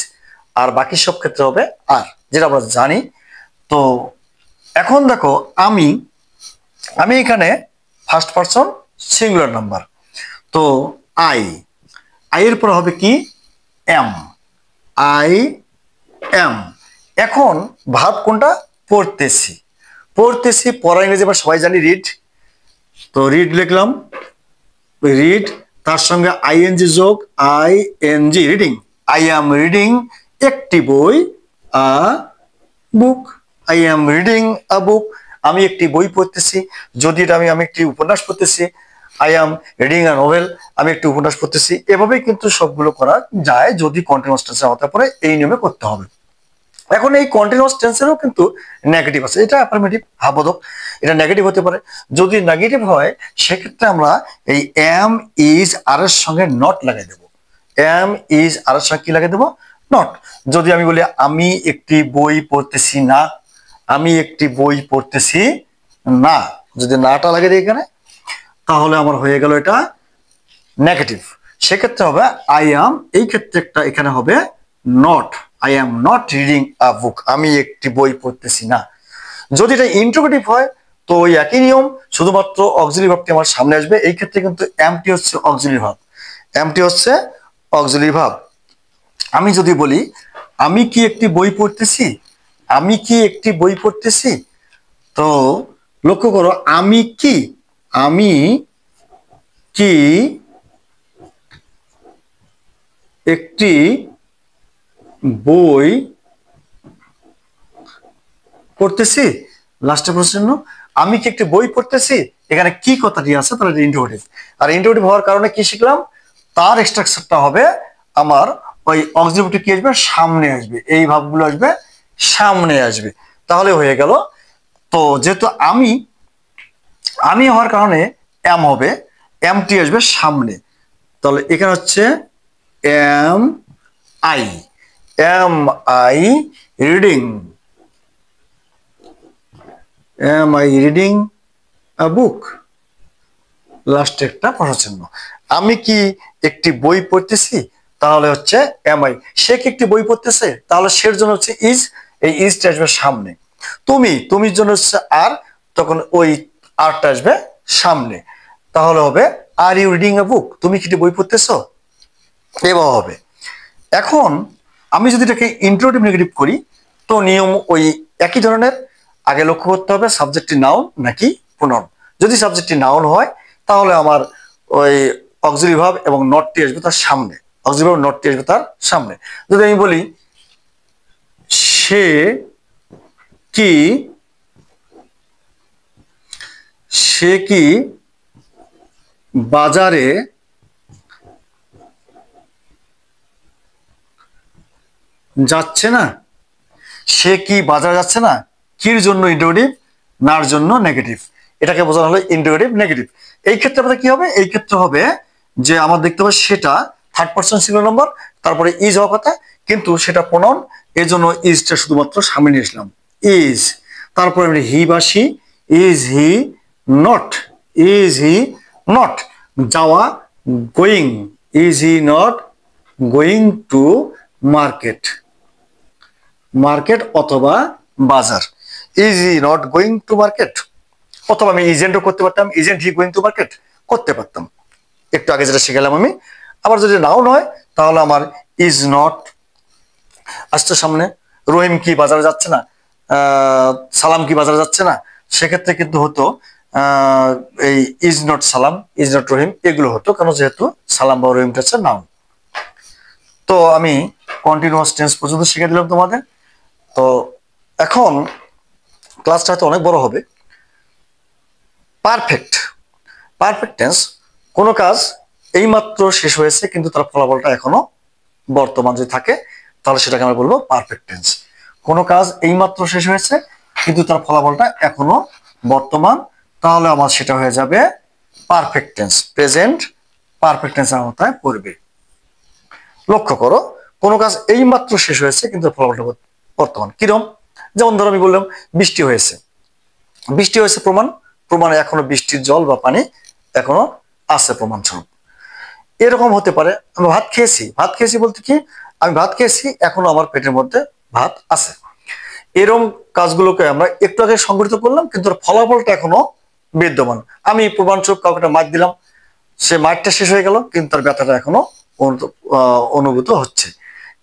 আর বাকি সব ক্ষেত্রে হবে আর, যেটা আমরা জানি। তো এখন দেখো আমি এখানে ফার্স্ট পারসন সিঙ্গুলার নাম্বার, তো আই এর পর হবে কি এম, আই এম। এখন ভাব কোনটা? পড়তেছি, পড়া ইংরেজি আমরা সবাই জানি রিড, তো রিড লিখলাম, রিড তার সঙ্গে আইএনজি যোগ, ING reading, I am reading একটি বই, a book, I am reading a book, আমি একটি বই পড়তেছি। যদি এটা আমি একটি উপন্যাস পড়তেছি, I am reading a novel, আমি একটি উপন্যাস পড়তেছি। এভাবেই কিন্তু সবগুলো করা যায় যদি কন্টিনিউয়াস টেন্সের আওতায় পড়ে, এই নিয়মে করতে হবে। এখন এই কন্টিনিউয়াস টেন্সেরও কিন্তু নেগেটিভ আছে, এটা অ্যাফার্মেটিভ হাবোধক, এটা নেগেটিভ হতে পারে। যদি নেগেটিভ হয় সেক্ষেত্রে আমরা এই এম ইজ আর এর সঙ্গে নট লাগাই দেব, এম ইজ আর এর সঙ্গে কি লাগাই দেব? নট। যদি আমি বলি আমি একটি বই পড়তেছি না, আমি একটি বই পড়তেছি না, যদি নাটা লাগে দিই এখানে, তাহলে আমার হয়ে গেল এটা নেগেটিভ। সেক্ষেত্রে হবে আই অ্যাম, এই ক্ষেত্রে একটা এখানে হবে not, I am not reading a book, আমি একটি বই পড়তেছি না। যদি এটা ইন্টারোগেটিভ হয় তো ওই একই নিয়ম, শুধুমাত্র অক্সিলারি ভাবটি আমার সামনে আসবে। এই ক্ষেত্রে কিন্তু এমটি হচ্ছে অক্সিলারি ভাব, এমটি হচ্ছে অক্সিলারি ভাব। আমি যদি বলি আমি কি একটি বই পড়তেছি, আমি কি একটি বই পড়তেছি, তো লক্ষ্য করো আমি কি একটি বই পড়তেছি, লাস্টের প্রশ্ন আমি কি একটি বই পড়তেছি, এখানে কি কথাটি আছে তাহলে ইন্টারোগেটিভ। আর ইন্টারোগেটিভ হওয়ার কারণে কি শিখলাম? তার স্ট্রাকচারটা হবে আমার ওই অক্সিলারি কি আসবে? সামনে আসবে, এই ভাবগুলো আসবে সামনে আসবে, তাহলে হয়ে গেল। তো যেহেতু আমি হওয়ার কারণে এম হবে, এমটি আসবে সামনে, তাহলে এখানে হচ্ছে am I, am I reading, am I reading a book, লাস্টে একটা প্রশ্নচিহ্ন। আমি কি একটি বই পড়তেছি, তাহলে হচ্ছে এম আই। সে কি একটি বই পড়তেছে, তাহলে সের জন্য হচ্ছে ইজ, এই ইজটা আসবে সামনে। তুমির জন্য হচ্ছে আর, তখন ওই আরটা আসবে সামনে, তাহলে হবে আর ইউ রিডিং আ বুক, তুমি কি একটি বই পড়তেছো, এবার হবে। এখন আমি যদি এটাকে ইন্টারোগেটিভ নেগেটিভ করি তো নিয়ম ওই একই ধরনের। আগে লক্ষ্য করতে হবে সাবজেক্টটি নাউন নাকি প্রোনাউন। যদি সাবজেক্টটি নাউন হয় তাহলে আমার ওই অক্সিলারি ভার্ব এবং নটটি আসবে তার সামনে, অক্সিলারি ভার্ব নটটি আসবে তার সামনে। যদি আমি বলি সে কি বাজারে যাচ্ছে না, সে কি বাজারে যাচ্ছে না, কির জন্য ইন্টারোগেটিভ, নার জন্য নেগেটিভ, এটাকে বোঝানো হলো ইন্টারোগেটিভ নেগেটিভ। এই ক্ষেত্রে আমাদের কি হবে? এই ক্ষেত্রে হবে যে আমার দেখতে হবে সেটা থার্ড পারসন সিঙ্গুলার নাম্বার, তারপরে ইজ হওয়ার কথা, কিন্তু সেটা প্রোনাউন, এই জন্য ইজটা শুধুমাত্র সামনে নিয়ে আসলাম, ইজ। তারপরে আমি হি বা she, is he not, is he not যাওয়া, going, is he not going to market, market অথবা বাজার, is he not going to market, অথবা আমি ইজেন্টও করতে পারতাম, isn't he going to market করতে পারতাম, একটু আগে যেটা শিখালাম আমি। আবার যদি নাউন হয় তাহলে আমার ইজ নট আসছে সামনে, রহিম কি বাজারে যাচ্ছে না, সালাম কি বাজারে যাচ্ছে না, সেক্ষেত্রে কিন্তু হতো এই ইজ নট সালাম, ইজ নট রহিম, এগুলো হতো, কেন যেহেতু সালাম বা রহিমটা হচ্ছে নাউন। তো আমি কন্টিনিউয়াস টেন্স পর্যন্ত শিখে দিলাম তোমাদের। তো এখন ক্লাসটা হয়তো অনেক বড় হবে। পারফেক্ট, পারফেক্ট টেন্স, কোনো কাজ এইমাত্র শেষ হয়েছে কিন্তু তার ফলাফলটা এখনো বর্তমান যদি থাকে তাহলে সেটাকে আমরা বলবো পারফেক্ট টেন্স। কোনো কাজ এইমাত্র শেষ হয়েছে কিন্তু তার ফলাফলটা এখনো বর্তমান, তাহলে আমার সেটা হয়ে যাবে পারফেক্ট টেন্স, প্রেজেন্ট পারফেক্ট টেন্সের আওতায় পড়বে। লক্ষ্য করো কোনো কাজ এইমাত্র শেষ হয়েছে কিন্তু ফলাফলটা বর্তমান, কিরম? যেমন ধরো আমি বললাম বৃষ্টি হয়েছে, বৃষ্টি হয়েছে প্রমাণ, প্রমাণে এখনো বৃষ্টির জল বা পানি এখনো আছে প্রমাণস্বরূপ। এরকম হতে পারে আমি ভাত খেয়েছি, ভাত খেয়েছি বলতে কি আমি ভাত খেয়েছি এখনো আমার পেটের মধ্যে ভাত আছে। এরকম কাজগুলোকে আমরা একটু আগে সংগঠিত করলাম, কিন্তু ফলাফলটা এখনো বিদ্যমান। আমি প্রমাণস্বরূপ কাউকে একটা মার দিলাম, সে মারটা শেষ হয়ে গেল কিন্তু তার ব্যথাটা এখনো অনুভূত হচ্ছে।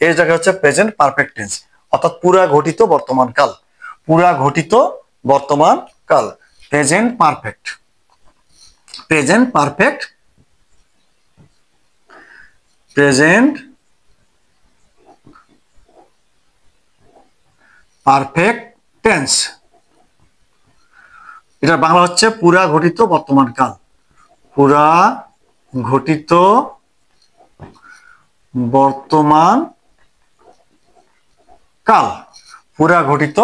এই জায়গা হচ্ছে প্রেজেন্ট পারফেক্ট টেন্স, অর্থাৎ পুরা ঘটিত বর্তমান কাল, পুরা ঘটিত বর্তমান কাল, present perfect, present perfect, present perfect tense. এটা বাংলা হচ্ছে পুরা ঘটিত বর্তমান কাল, পুরা ঘটিত বর্তমান কাল, পুরা ঘটিত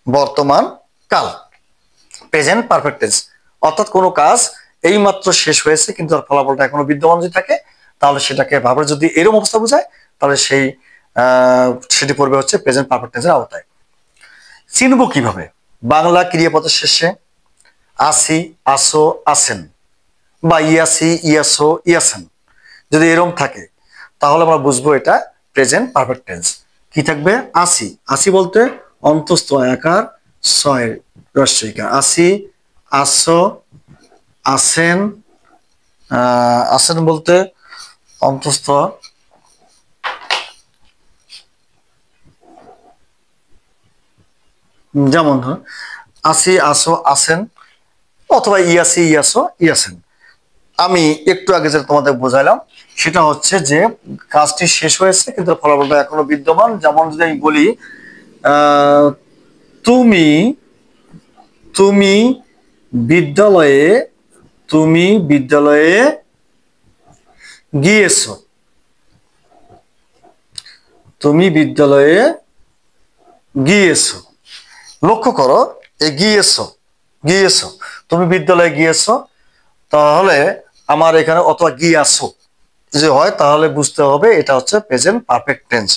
বর্তমান কাল, প্রেজেন্ট পারফেক্ট টেন্স। অর্থাৎ কোনো কাজ এইমাত্র শেষ হয়েছে কিন্তু তার ফলাফলটা এখনো বিদ্যমান যদি থাকে, তাহলে সেটাকে ভাবে যদি এরকম অবস্থা বোঝায়, তাহলে সেটি পড়বে হচ্ছে প্রেজেন্ট পারফেক্ট টেন্সের আওতায়। চিনব কিভাবে? বাংলা ক্রিয়াপদের শেষে আসি, আসো, আসেন বা ইয়াসি, ইয়াসো, ইয়াসেন যদি এরকম থাকে, তাহলে আমরা বুঝবো এটা প্রেজেন্ট পারফেক্ট টেন্স। কি থাকবে? আসি, আসি বলতে অন্তস্থ আকার ছয়ের রস্বইকার, আসি, আসো, আসেন, আসেন বলতে অন্তস্থ যেমন ধর আসি, আসো, আসেন অথবা ইয়াসি, ইয়াসো, ইয়াসেন। আমি একটু আগে যেটা তোমাদের বোঝাইলাম সেটা হচ্ছে যে কাজটি শেষ হয়েছে কিন্তু ফলাফলটা এখনো বিদ্যমান। যেমন যদি আমি বলি তুমি, তুমি বিদ্যালয়ে, তুমি বিদ্যালয়ে গিয়েছো, তুমি বিদ্যালয়ে গিয়েছো। লক্ষ্য করো এই গিয়েছো, গিয়েছো, তুমি বিদ্যালয়ে গিয়েছো, তাহলে আমার এখানে অথবা গিয়াছো যে হয়, তাহলে বুঝতে হবে এটা হচ্ছে প্রেজেন্ট পারফেক্ট টেন্স।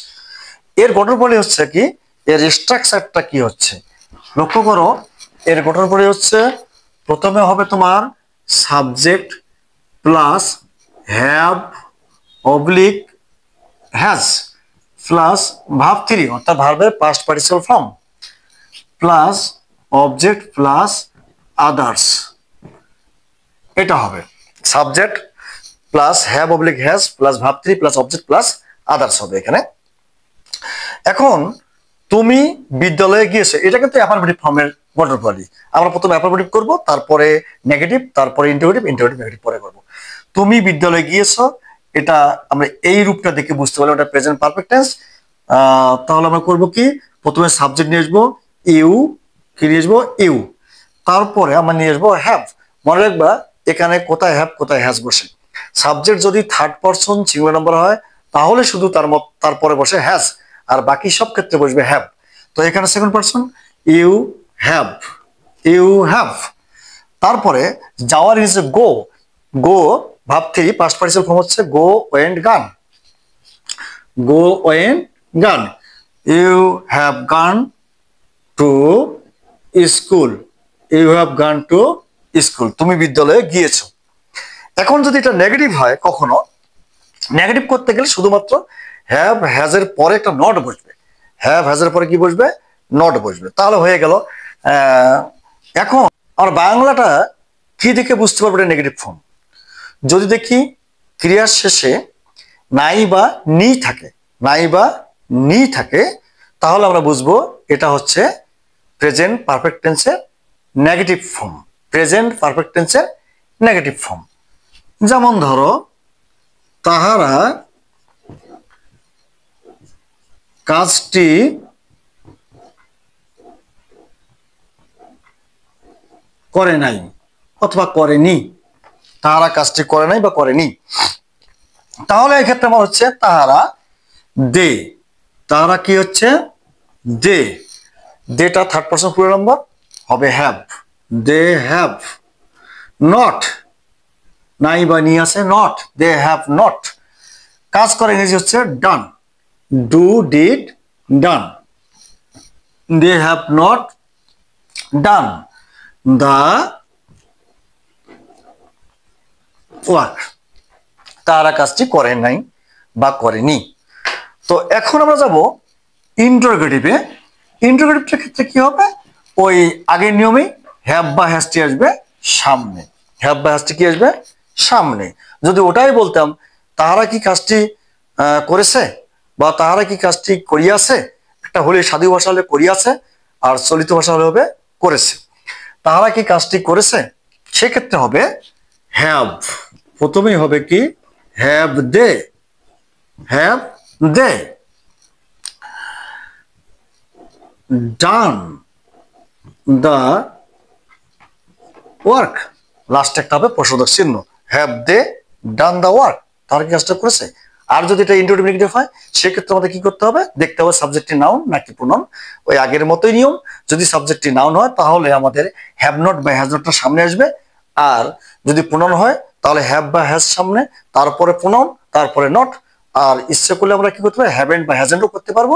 এর গঠন প্রণালী হচ্ছে কি, এর স্ট্রাকচারটা কি হচ্ছে লক্ষ্য করো। এর গঠন প্রণালী হচ্ছে প্রথমে হবে তোমার subject plus have oblique has plus verb three অর্থাৎ ভার্বের past participle form plus object plus others. এটা হবে subject plus have oblique has plus verb three plus object plus others হবে এখানে। এখন তুমি বিদ্যালয়ে গিয়েছো, এটা কিন্তু অ্যাফারমেটিভ ফর্মের গঠন প্রণালী। আমরা প্রথমে অ্যাফারমেটিভ করব, তারপরে নেগেটিভ, তারপরে ইন্টারোগেটিভ, ইন্টারোগেটিভ নেগেটিভ পরে করব। তুমি বিদ্যালয়ে গিয়েছো, এটা আমরা এই রূপটা দেখে বুঝতে পারলাম এটা প্রেজেন্ট পারফেক্ট টেন্স। তাহলে আমরা করব কি, প্রথমে সাবজেক্ট নিয়ে আসবো ইউ, কি নিয়ে আসবো ইউ, তারপরে আমরা নিয়ে আসবো হ্যাভ। মনে রাখবা এখানে কোথায় হ্যাভ কোথায় হ্যাজ বসে। সাবজেক্ট যদি থার্ড পারসন সিঙ্গুলার নাম্বার হয় তাহলে শুধু তারপরে বসে হ্যাজ, আর বাকি সব ক্ষেত্রে বসবে হ্যাভ। তো এখানে second person you have, you have. তারপরে যাওয়ার is go, go verb three past participle form হচ্ছে go went gone, go went gone. You have gone to school, you have gone to school, তুমি বিদ্যালয়ে গিয়েছো। এখন যদি এটা নেগেটিভ হয়, কখনো নেগেটিভ করতে গেলে শুধুমাত্র হ্যাভ হ্যাজের পরে একটা নট বসবে, হ্যাভ হ্যাজের পরে কি বসবে? নট বসবে, তাহলে হয়ে গেল। এখন আমরা বাংলাটা কি দেখে বুঝতে পারবো এটা নেগেটিভ ফর্ম? যদি দেখি ক্রিয়ার শেষে নাই বা নি থাকে, নাই বা নি থাকে, তাহলে আমরা বুঝবো এটা হচ্ছে প্রেজেন্ট পারফেক্ট টেন্সের নেগেটিভ ফর্ম, প্রেজেন্ট পারফেক্ট টেন্সের নেগেটিভ ফর্ম। যেমন ধরো তাহারা কাজটি করে নাই অথবা করেনি, তাহারা কাজটি করে নাই বা করেনি। তাহলে এই ক্ষেত্রে আমার হচ্ছে তাহারা দে, তাহারা কি হচ্ছে? দে, দেটা থার্ড পারসন প্লুরাল নাম্বার হবে হ্যাভ, দে হ্যাভ নট, নাই বা নি আছে নট, দে হ্যাভ নট। কাজ করে ইংরেজি হচ্ছে done, do did done. they have not done the work, তারা কাজটি করে নাই বা করেনি। তো এখন আমরা যাব ইন্টারোগেটিভে। ইন্টারোগেটিভের ক্ষেত্রে কি হবে, ওই আগের নিয়মেই হ্যাভ বা হ্যাজটি আসবে সামনে, হ্যাভ বা হ্যাজটি কি আসবে সামনে। যদি ওটাই বলতাম তাহারা কি কাজটি করেছে বা তাহারা কি কাজটি করিয়াছে, একটা হলে সাধু ভাষা হলে করিয়াছে আর চলিত ভাষা হলে হবে করেছে। তাহারা কি কাজটি করেছে, সেক্ষেত্রে হবে হ্যাভ, প্রথমেই হবে কি have they, have they done the work, লাস্টে একটা হবে প্রশ্নবোধক চিহ্ন, have they done the work, তারা কি কাজটা করেছে। আর যদি এটা ইন্টারোগেটিভ নেগেটিভ হয় সেক্ষেত্রে আমাদের কি করতে হবে, দেখতে হবে সাবজেক্টটি নাউন নাকি প্রোনাউন। ওই আগের মতোই নিয়ম, যদি সাবজেক্টটি নাউন হয় তাহলে আমাদের হ্যাভ নট বা হ্যাজ নটটা সামনে আসবে, আর যদি প্রোনাউন হয় তাহলে হ্যাভ বা হ্যাজ সামনে, তারপরে প্রোনাউন, তারপরে নট। আর ইচ্ছে করলে আমরা কি করতে পারি, হ্যাভেন্ট বা হ্যাজেন্টও করতে পারবো।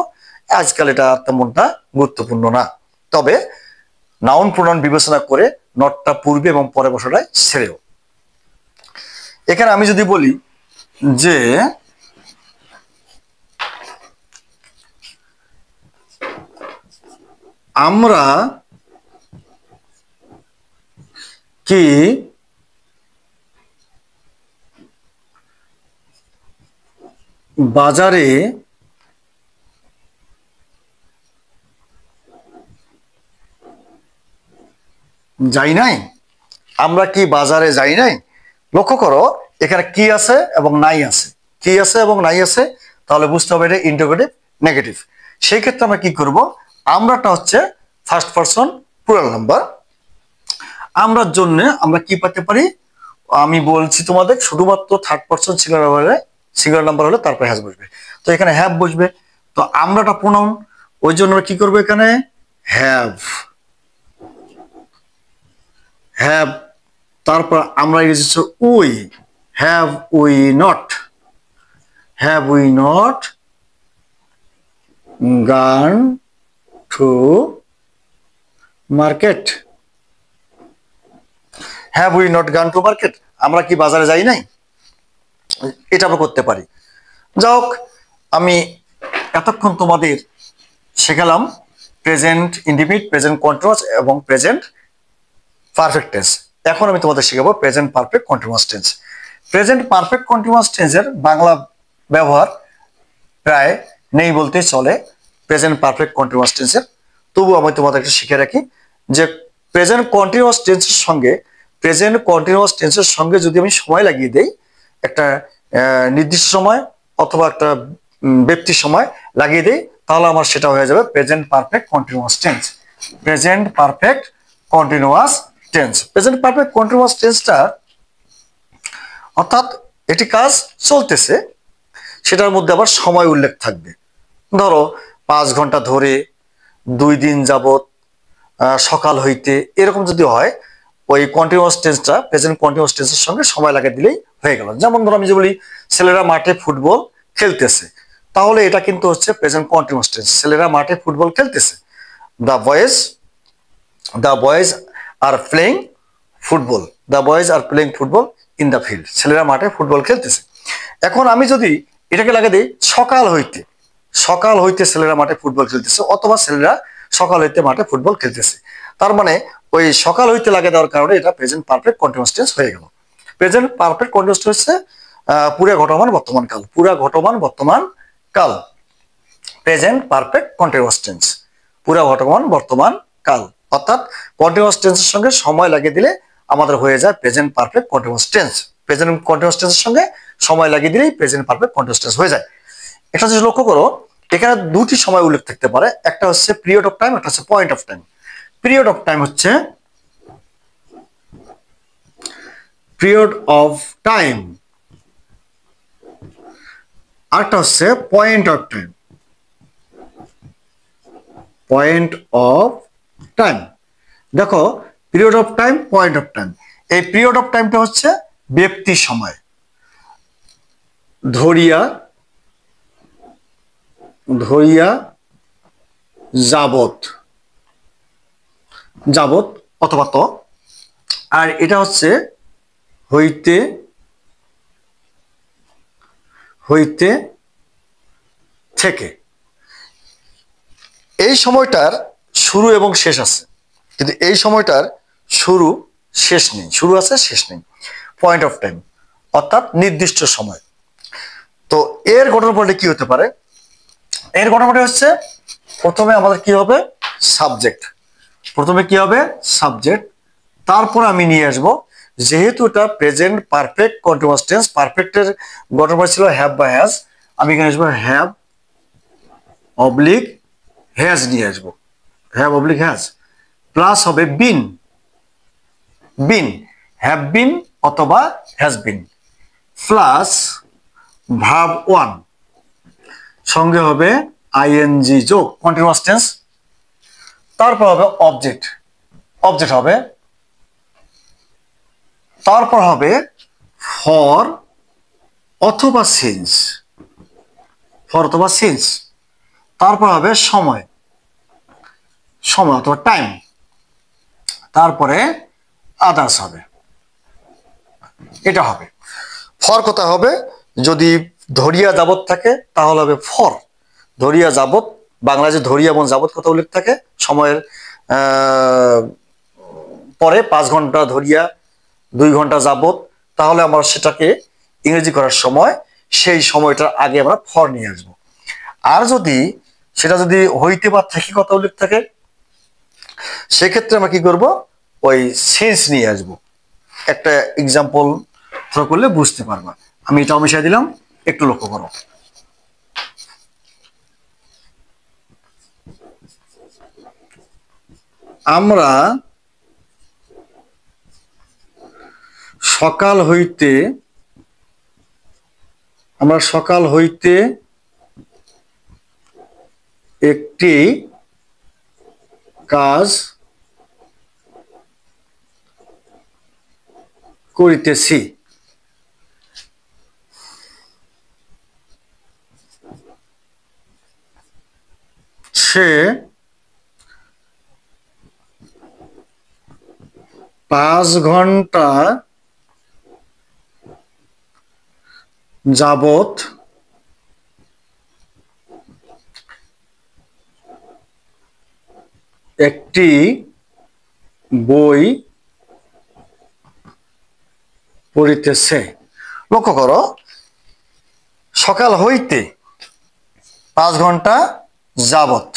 আজকাল এটা তেমনটা গুরুত্বপূর্ণ না, তবে নাউন প্রোনাউন বিবেচনা করে নটটা পূর্বে এবং পরে বসাটাই ছেড়েও। এখানে আমি যদি বলি যে আমরা কি বাজারে যাই নাই, আমরা কি বাজারে যাই নাই। লক্ষ্য করো এখানে কি আছে এবং নাই আছে, কি আছে এবং নাই আছে, তাহলে বুঝতে হবে এটা ইন্টারোগেটিভ নেগেটিভ। সেই ক্ষেত্রে আমরা কি করব, আমরাটা হচ্ছে ফার্স্ট পারসন প্লুরাল নাম্বার। আমরার জন্য আমরা কি পেতে পারি, আমি বলছি তোমাদের শুধুমাত্র থার্ড পারসন সিঙ্গুলার নাম্বার হলে তারপরে হ্যাজ বসবে, তো এখানে হ্যাভ বসবে। তো আমরাটা প্রোনাউন, ওই জন্য আমরা কি করবো এখানে হ্যাভ, হ্যাভ, তারপর আমরা use we, have we not, have we not gone to market, have we not gone to market, আমরা কি বাজারে যাই নাই, এটা আমরা করতে পারি। যাই হোক, আমি এতক্ষণ তোমাদের শেখালাম প্রেজেন্ট ইনডিফিনিট, প্রেজেন্ট কন্টিনিউয়াস এবং প্রেজেন্ট পারফেক্ট টেন্স। এখন আমি তোমাদের শেখাবো present perfect continuous tense. Present perfect continuous টেন্সের বাংলা ব্যবহার প্রায় নেই বলতে চলে প্রেজেন্ট পারফেক্ট কন্টিনিউয়াস টেন্সের। তবু আমি তোমাদেরকে শিখে রাখি যে প্রেজেন্ট কন্টিনিউয়াস টেন্সের সঙ্গে যদি আমি সময় লাগিয়ে দেই, একটা নির্দিষ্ট সময় অথবা একটা ব্যক্তির সময় লাগিয়ে দেই, তাহলে আমার সেটা হয়ে যাবে present perfect continuous tense. Present perfect continuous tense, present perfect continuous টেন্সটা অর্থাৎ এটি কাজ চলতেছে, সেটার মধ্যে আবার সময় উল্লেখ থাকবে। ধরো 5 ঘন্টা ধরে, 2 দিন যাবত, সকাল হইতে, এরকম যদি হয়, ওই কন্টিনিউয়াস টেন্সটা প্রেজেন্ট কন্টিনিউয়াস টেন্সের সঙ্গে সময় লাগিয়ে দিলেই হয়ে গেল। যেমন ধরো আমি যে বলি ছেলেরা মাঠে ফুটবল খেলতেছে, তাহলে এটা কিন্তু হচ্ছে প্রেজেন্ট কন্টিনিউয়াস টেন্স, ছেলেরা মাঠে ফুটবল খেলতেছে। The boys are playing football, the boys are playing football in the field, ছেলেরা মাঠে ফুটবল খেলতেছে। এখন আমি যদি এটাকে লাগিয়ে দিই সকাল হইতে, সকাল হইতে ছেলেরা মাঠে ফুটবল খেলতেছে, অথবা ছেলেরা সকাল হইতে মাঠে ফুটবল খেলতেছে, তার মানে ওই সকাল হইতে লাগিয়ে দেওয়ার কারণে এটা প্রেজেন্ট পারফেক্ট কন্টিনিউয়াস টেন্স হয়ে গেল। প্রেজেন্ট পারফেক্ট কন্টিনিউয়াস টেন্স হচ্ছে পুরা ঘটমান বর্তমান কাল, পুরা ঘটমান বর্তমান কাল, প্রেজেন্ট পারফেক্ট কন্টিনিউয়াস টেন্স, পুরা ঘটমান বর্তমান কাল। অর্থাৎ কন্টিনিউয়াস টেন্সের সঙ্গে সময় লাগিয়ে দিলে আমাদের হয়ে যায় present perfect continuous tense. Present continuous টেন্সের সঙ্গে সময় লাগিয়ে দিলেই প্রেজেন্ট পারফেক্ট কন্টিনিউয়াস টেন্স হয়ে যায়। এটা যদি লক্ষ্য করো, এখানে দুটি সময় উল্লেখ থাকতে পারে, একটা হচ্ছে পিরিয়ড অফ টাইম, একটা হচ্ছে point of time. Period of time হচ্ছে পিরিয়ড অফ টাইম, আরটা হচ্ছে point of time, point of time. দেখো period of time, point of time, এই পিরিয়ড অফ টাইমটা হচ্ছে ব্যক্তি সময়, ধরিয়া ধরিয়া যাবত, যাবত অথবা ত। আর এটা হচ্ছে হইতে, হইতে থেকে। এই সময়টার শুরু এবং শেষ আছে, কিন্তু এই সময়টার শুরু শেষ নেই, শুরু আছে শেষ নেই, পয়েন্ট অফ টাইম অর্থাৎ নির্দিষ্ট সময়। তো এর গঠনপাল্টে কি হতে পারে? এর গঠনপাল্টে হচ্ছে প্রথমে আমাদের কি হবে? সাবজেক্ট। প্রথমে কি হবে? সাবজেক্ট। তারপর আমি নিয়ে আসবো, যেহেতু এটা প্রেজেন্ট পারফেক্ট কন্টিনিউয়াস টেন্স, পারফেক্টের গঠনপাল্টে ছিল হ্যাভ বা হ্যাজ, আমি এখানে আসবো হ্যাভ অবলিক হ্যাজ নিয়ে আসবো, হ্যাভ অবলিক হ্যাজ, প্লাস হবে বিন, বিন, হ্যাভ বিন অথবা has been, plus verb one, সঙ্গে হবে আইএনজি যোগ, কন্টিনিউয়াস টেন্স। তারপর হবে অবজেক্ট, অবজেক্ট হবে, তারপর হবে ফর অথবা সিন্স, ফর অথবা সিন্স, তারপর হবে সময়, সময় অথবা টাইম, তারপরে আদার্স হবে। এটা হবে ফর। কোথায় হবে? যদি ধরিয়া যাবত থাকে তাহলে হবে ফর, ধরিয়া যাবত, বাংলাদেশে ধরিয়া এবং যাবত কথা উল্লেখ থাকে সময়ের পরে 5 ঘন্টা ধরিয়া 2 ঘন্টা যাবত, তাহলে আমরা সেটাকে ইংরেজি করার সময় সেই সময়টার আগে আমরা ফর নিয়ে আসবো। আর যদি সেটা যদি হইতে বা থেকে কথা উল্লেখ থাকে, সেক্ষেত্রে আমরা কি করব? ওই সেন্স নিয়ে আসবো। একটা এক্সাম্পল থ্রো করলে বুঝতে পারবা। আমি এটাও মিশিয়ে দিলাম, একটু লক্ষ্য করো। আমরা সকাল হইতে, আমরা সকাল হইতে একটি কাজ করিতেছি। সে 5 ঘন্টা যাবত একটি বই পড়িতেছে। লক্ষ্য করো, সকাল হইতে 5 ঘন্টা যাবত,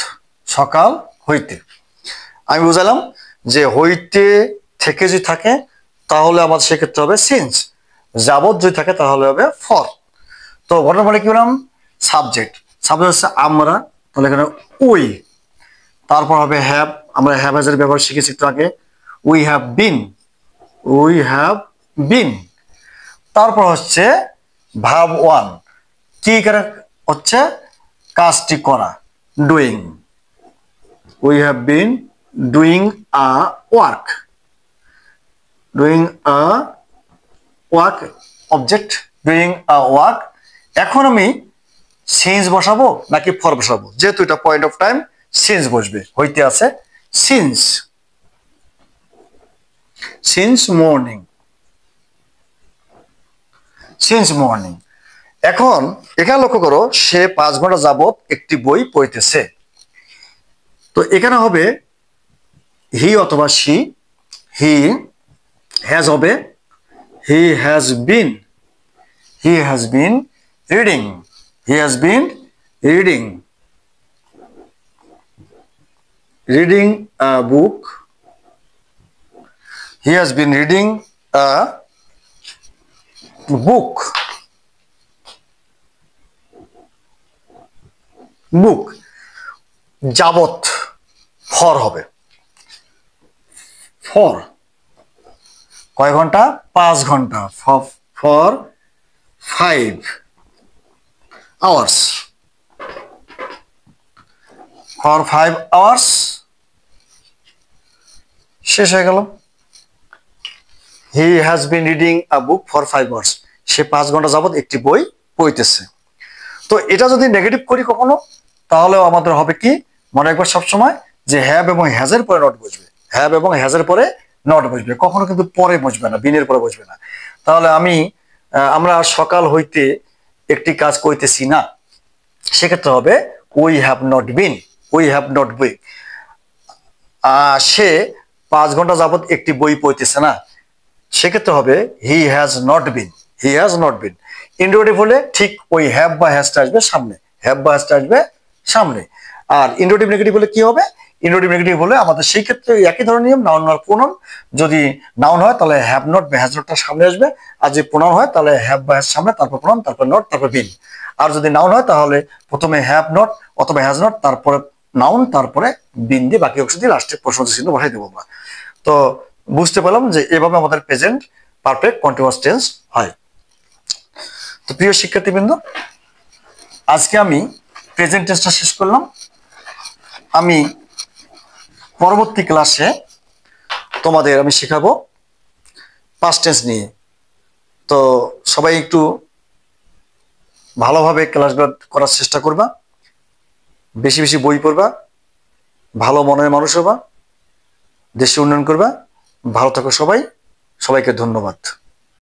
সকাল হইতে। আমি বুঝালাম যে হইতে থেকে যদি থাকে তাহলে আমাদের সেক্ষেত্রে হবে সিন্স, যাবত যদি থাকে তাহলে হবে ফর। তো ঘটনা মানে কি বললাম? সাবজেক্ট, সাবজেক্ট হচ্ছে আমরা, তাহলে এখানে উই, তারপর হবে হ্যাভ, আমরা হ্যাভ হ্যাজের ব্যবহার শিখেছি একটু আগে, we have been, we have been. তারপর হচ্ছে ভার্ব ওয়ান, কি করে হচ্ছে? কাজটি করা, doing, we have been doing a work, doing a work, object doing a work. এখন আমি সিন্স বসাবো নাকি ফর বসাবো? যেহেতু এটা পয়েন্ট অফ টাইম, সিন্স বসবে, হইতে আছে since, since morning, since morning. এখন এখানে লক্ষ্য করো, সে 5 ঘন্টা যাবত একটি বই পড়িতেছে। তো এখানে হবে হি অথবা সি, হি হ্যাজ হবে he has been, he has been reading, he has been reading, reading a book, he has been reading a book, book. যাবত ফর হবে, ফর কয় ঘন্টা? 5 ঘন্টা, ফর 5 আওয়ার্স, ফর 5 আওয়ার্স। শেষ হয়ে গেল। He has been reading a book for 5 hours, সে 5 ঘন্টা যাবত একটি বই পড়িতেছে। তো এটা যদি নেগেটিভ করি কখনো, তাহলেও আমাদের হবে কি? মনে রাখবে সবসময় যে হ্যাভ এবং হ্যাজের পরে নট বসবে, হ্যাভ এবং হ্যাজের পরে নট বসবে, কখনো কিন্তু পরে বসবে না, বিনের পরে বসবে না। তাহলে আমরা সকাল হইতে একটি কাজ করিতেছি না, সেক্ষেত্রে হবে we have not been, we have not been. সে 5 ঘন্টা যাবত একটি বই পড়তেছে না, সেক্ষেত্রে হবে he has not been, he has not been. Interrogative হলে ঠিক ওই হ্যাভ বা হ্যাজটা আসবে সামনে, হ্যাভ বা হ্যাজটা আসবে সামনে। আর ইন্টারোগেটিভ নেগেটিভ হলে কি হবে? ইন্টারোগেটিভ নেগেটিভ হলে আমাদের সেই ক্ষেত্রে একই ধরনের নিয়ম, নাউন আর প্রোনাউন। যদি নাউন হয় তাহলে হ্যাভ নট বা হ্যাজ নটটা সামনে আসবে, আর যদি প্রোনাউন হয় তাহলে হ্যাভ বা হ্যাজ সামনে, তারপর প্রোনাউন, তারপর নট, তারপর বিন। আর যদি নাউন হয় তাহলে প্রথমে হ্যাভ নট অথবা হ্যাজ নট, তারপরে নাউন, তারপরে বিন দিয়ে বাকি অংশ দিয়ে লাস্টে প্রশ্নবোধক চিহ্ন বসাই দেবো আমরা। তো বুঝতে পারলাম যে এভাবে আমাদের প্রেজেন্ট পারফেক্ট কন্টিনিউয়াস টেন্স হয়। তো প্রিয় শিক্ষার্থীবৃন্দ, আজকে আমি প্রেজেন্ট টেন্সটা শেষ করলাম। আমি পরবর্তী ক্লাসে তোমাদের আমি শেখাবো পাস্ট টেন্স নিয়ে। তো সবাই একটু ভালোভাবে ক্লাসগুলো করার চেষ্টা করবা, বেশি বেশি বই পড়বা, ভালো মনের মানুষ হবা, দেশের উন্নয়ন করবা। ভালো থাকো সবাই, সবাইকে ধন্যবাদ।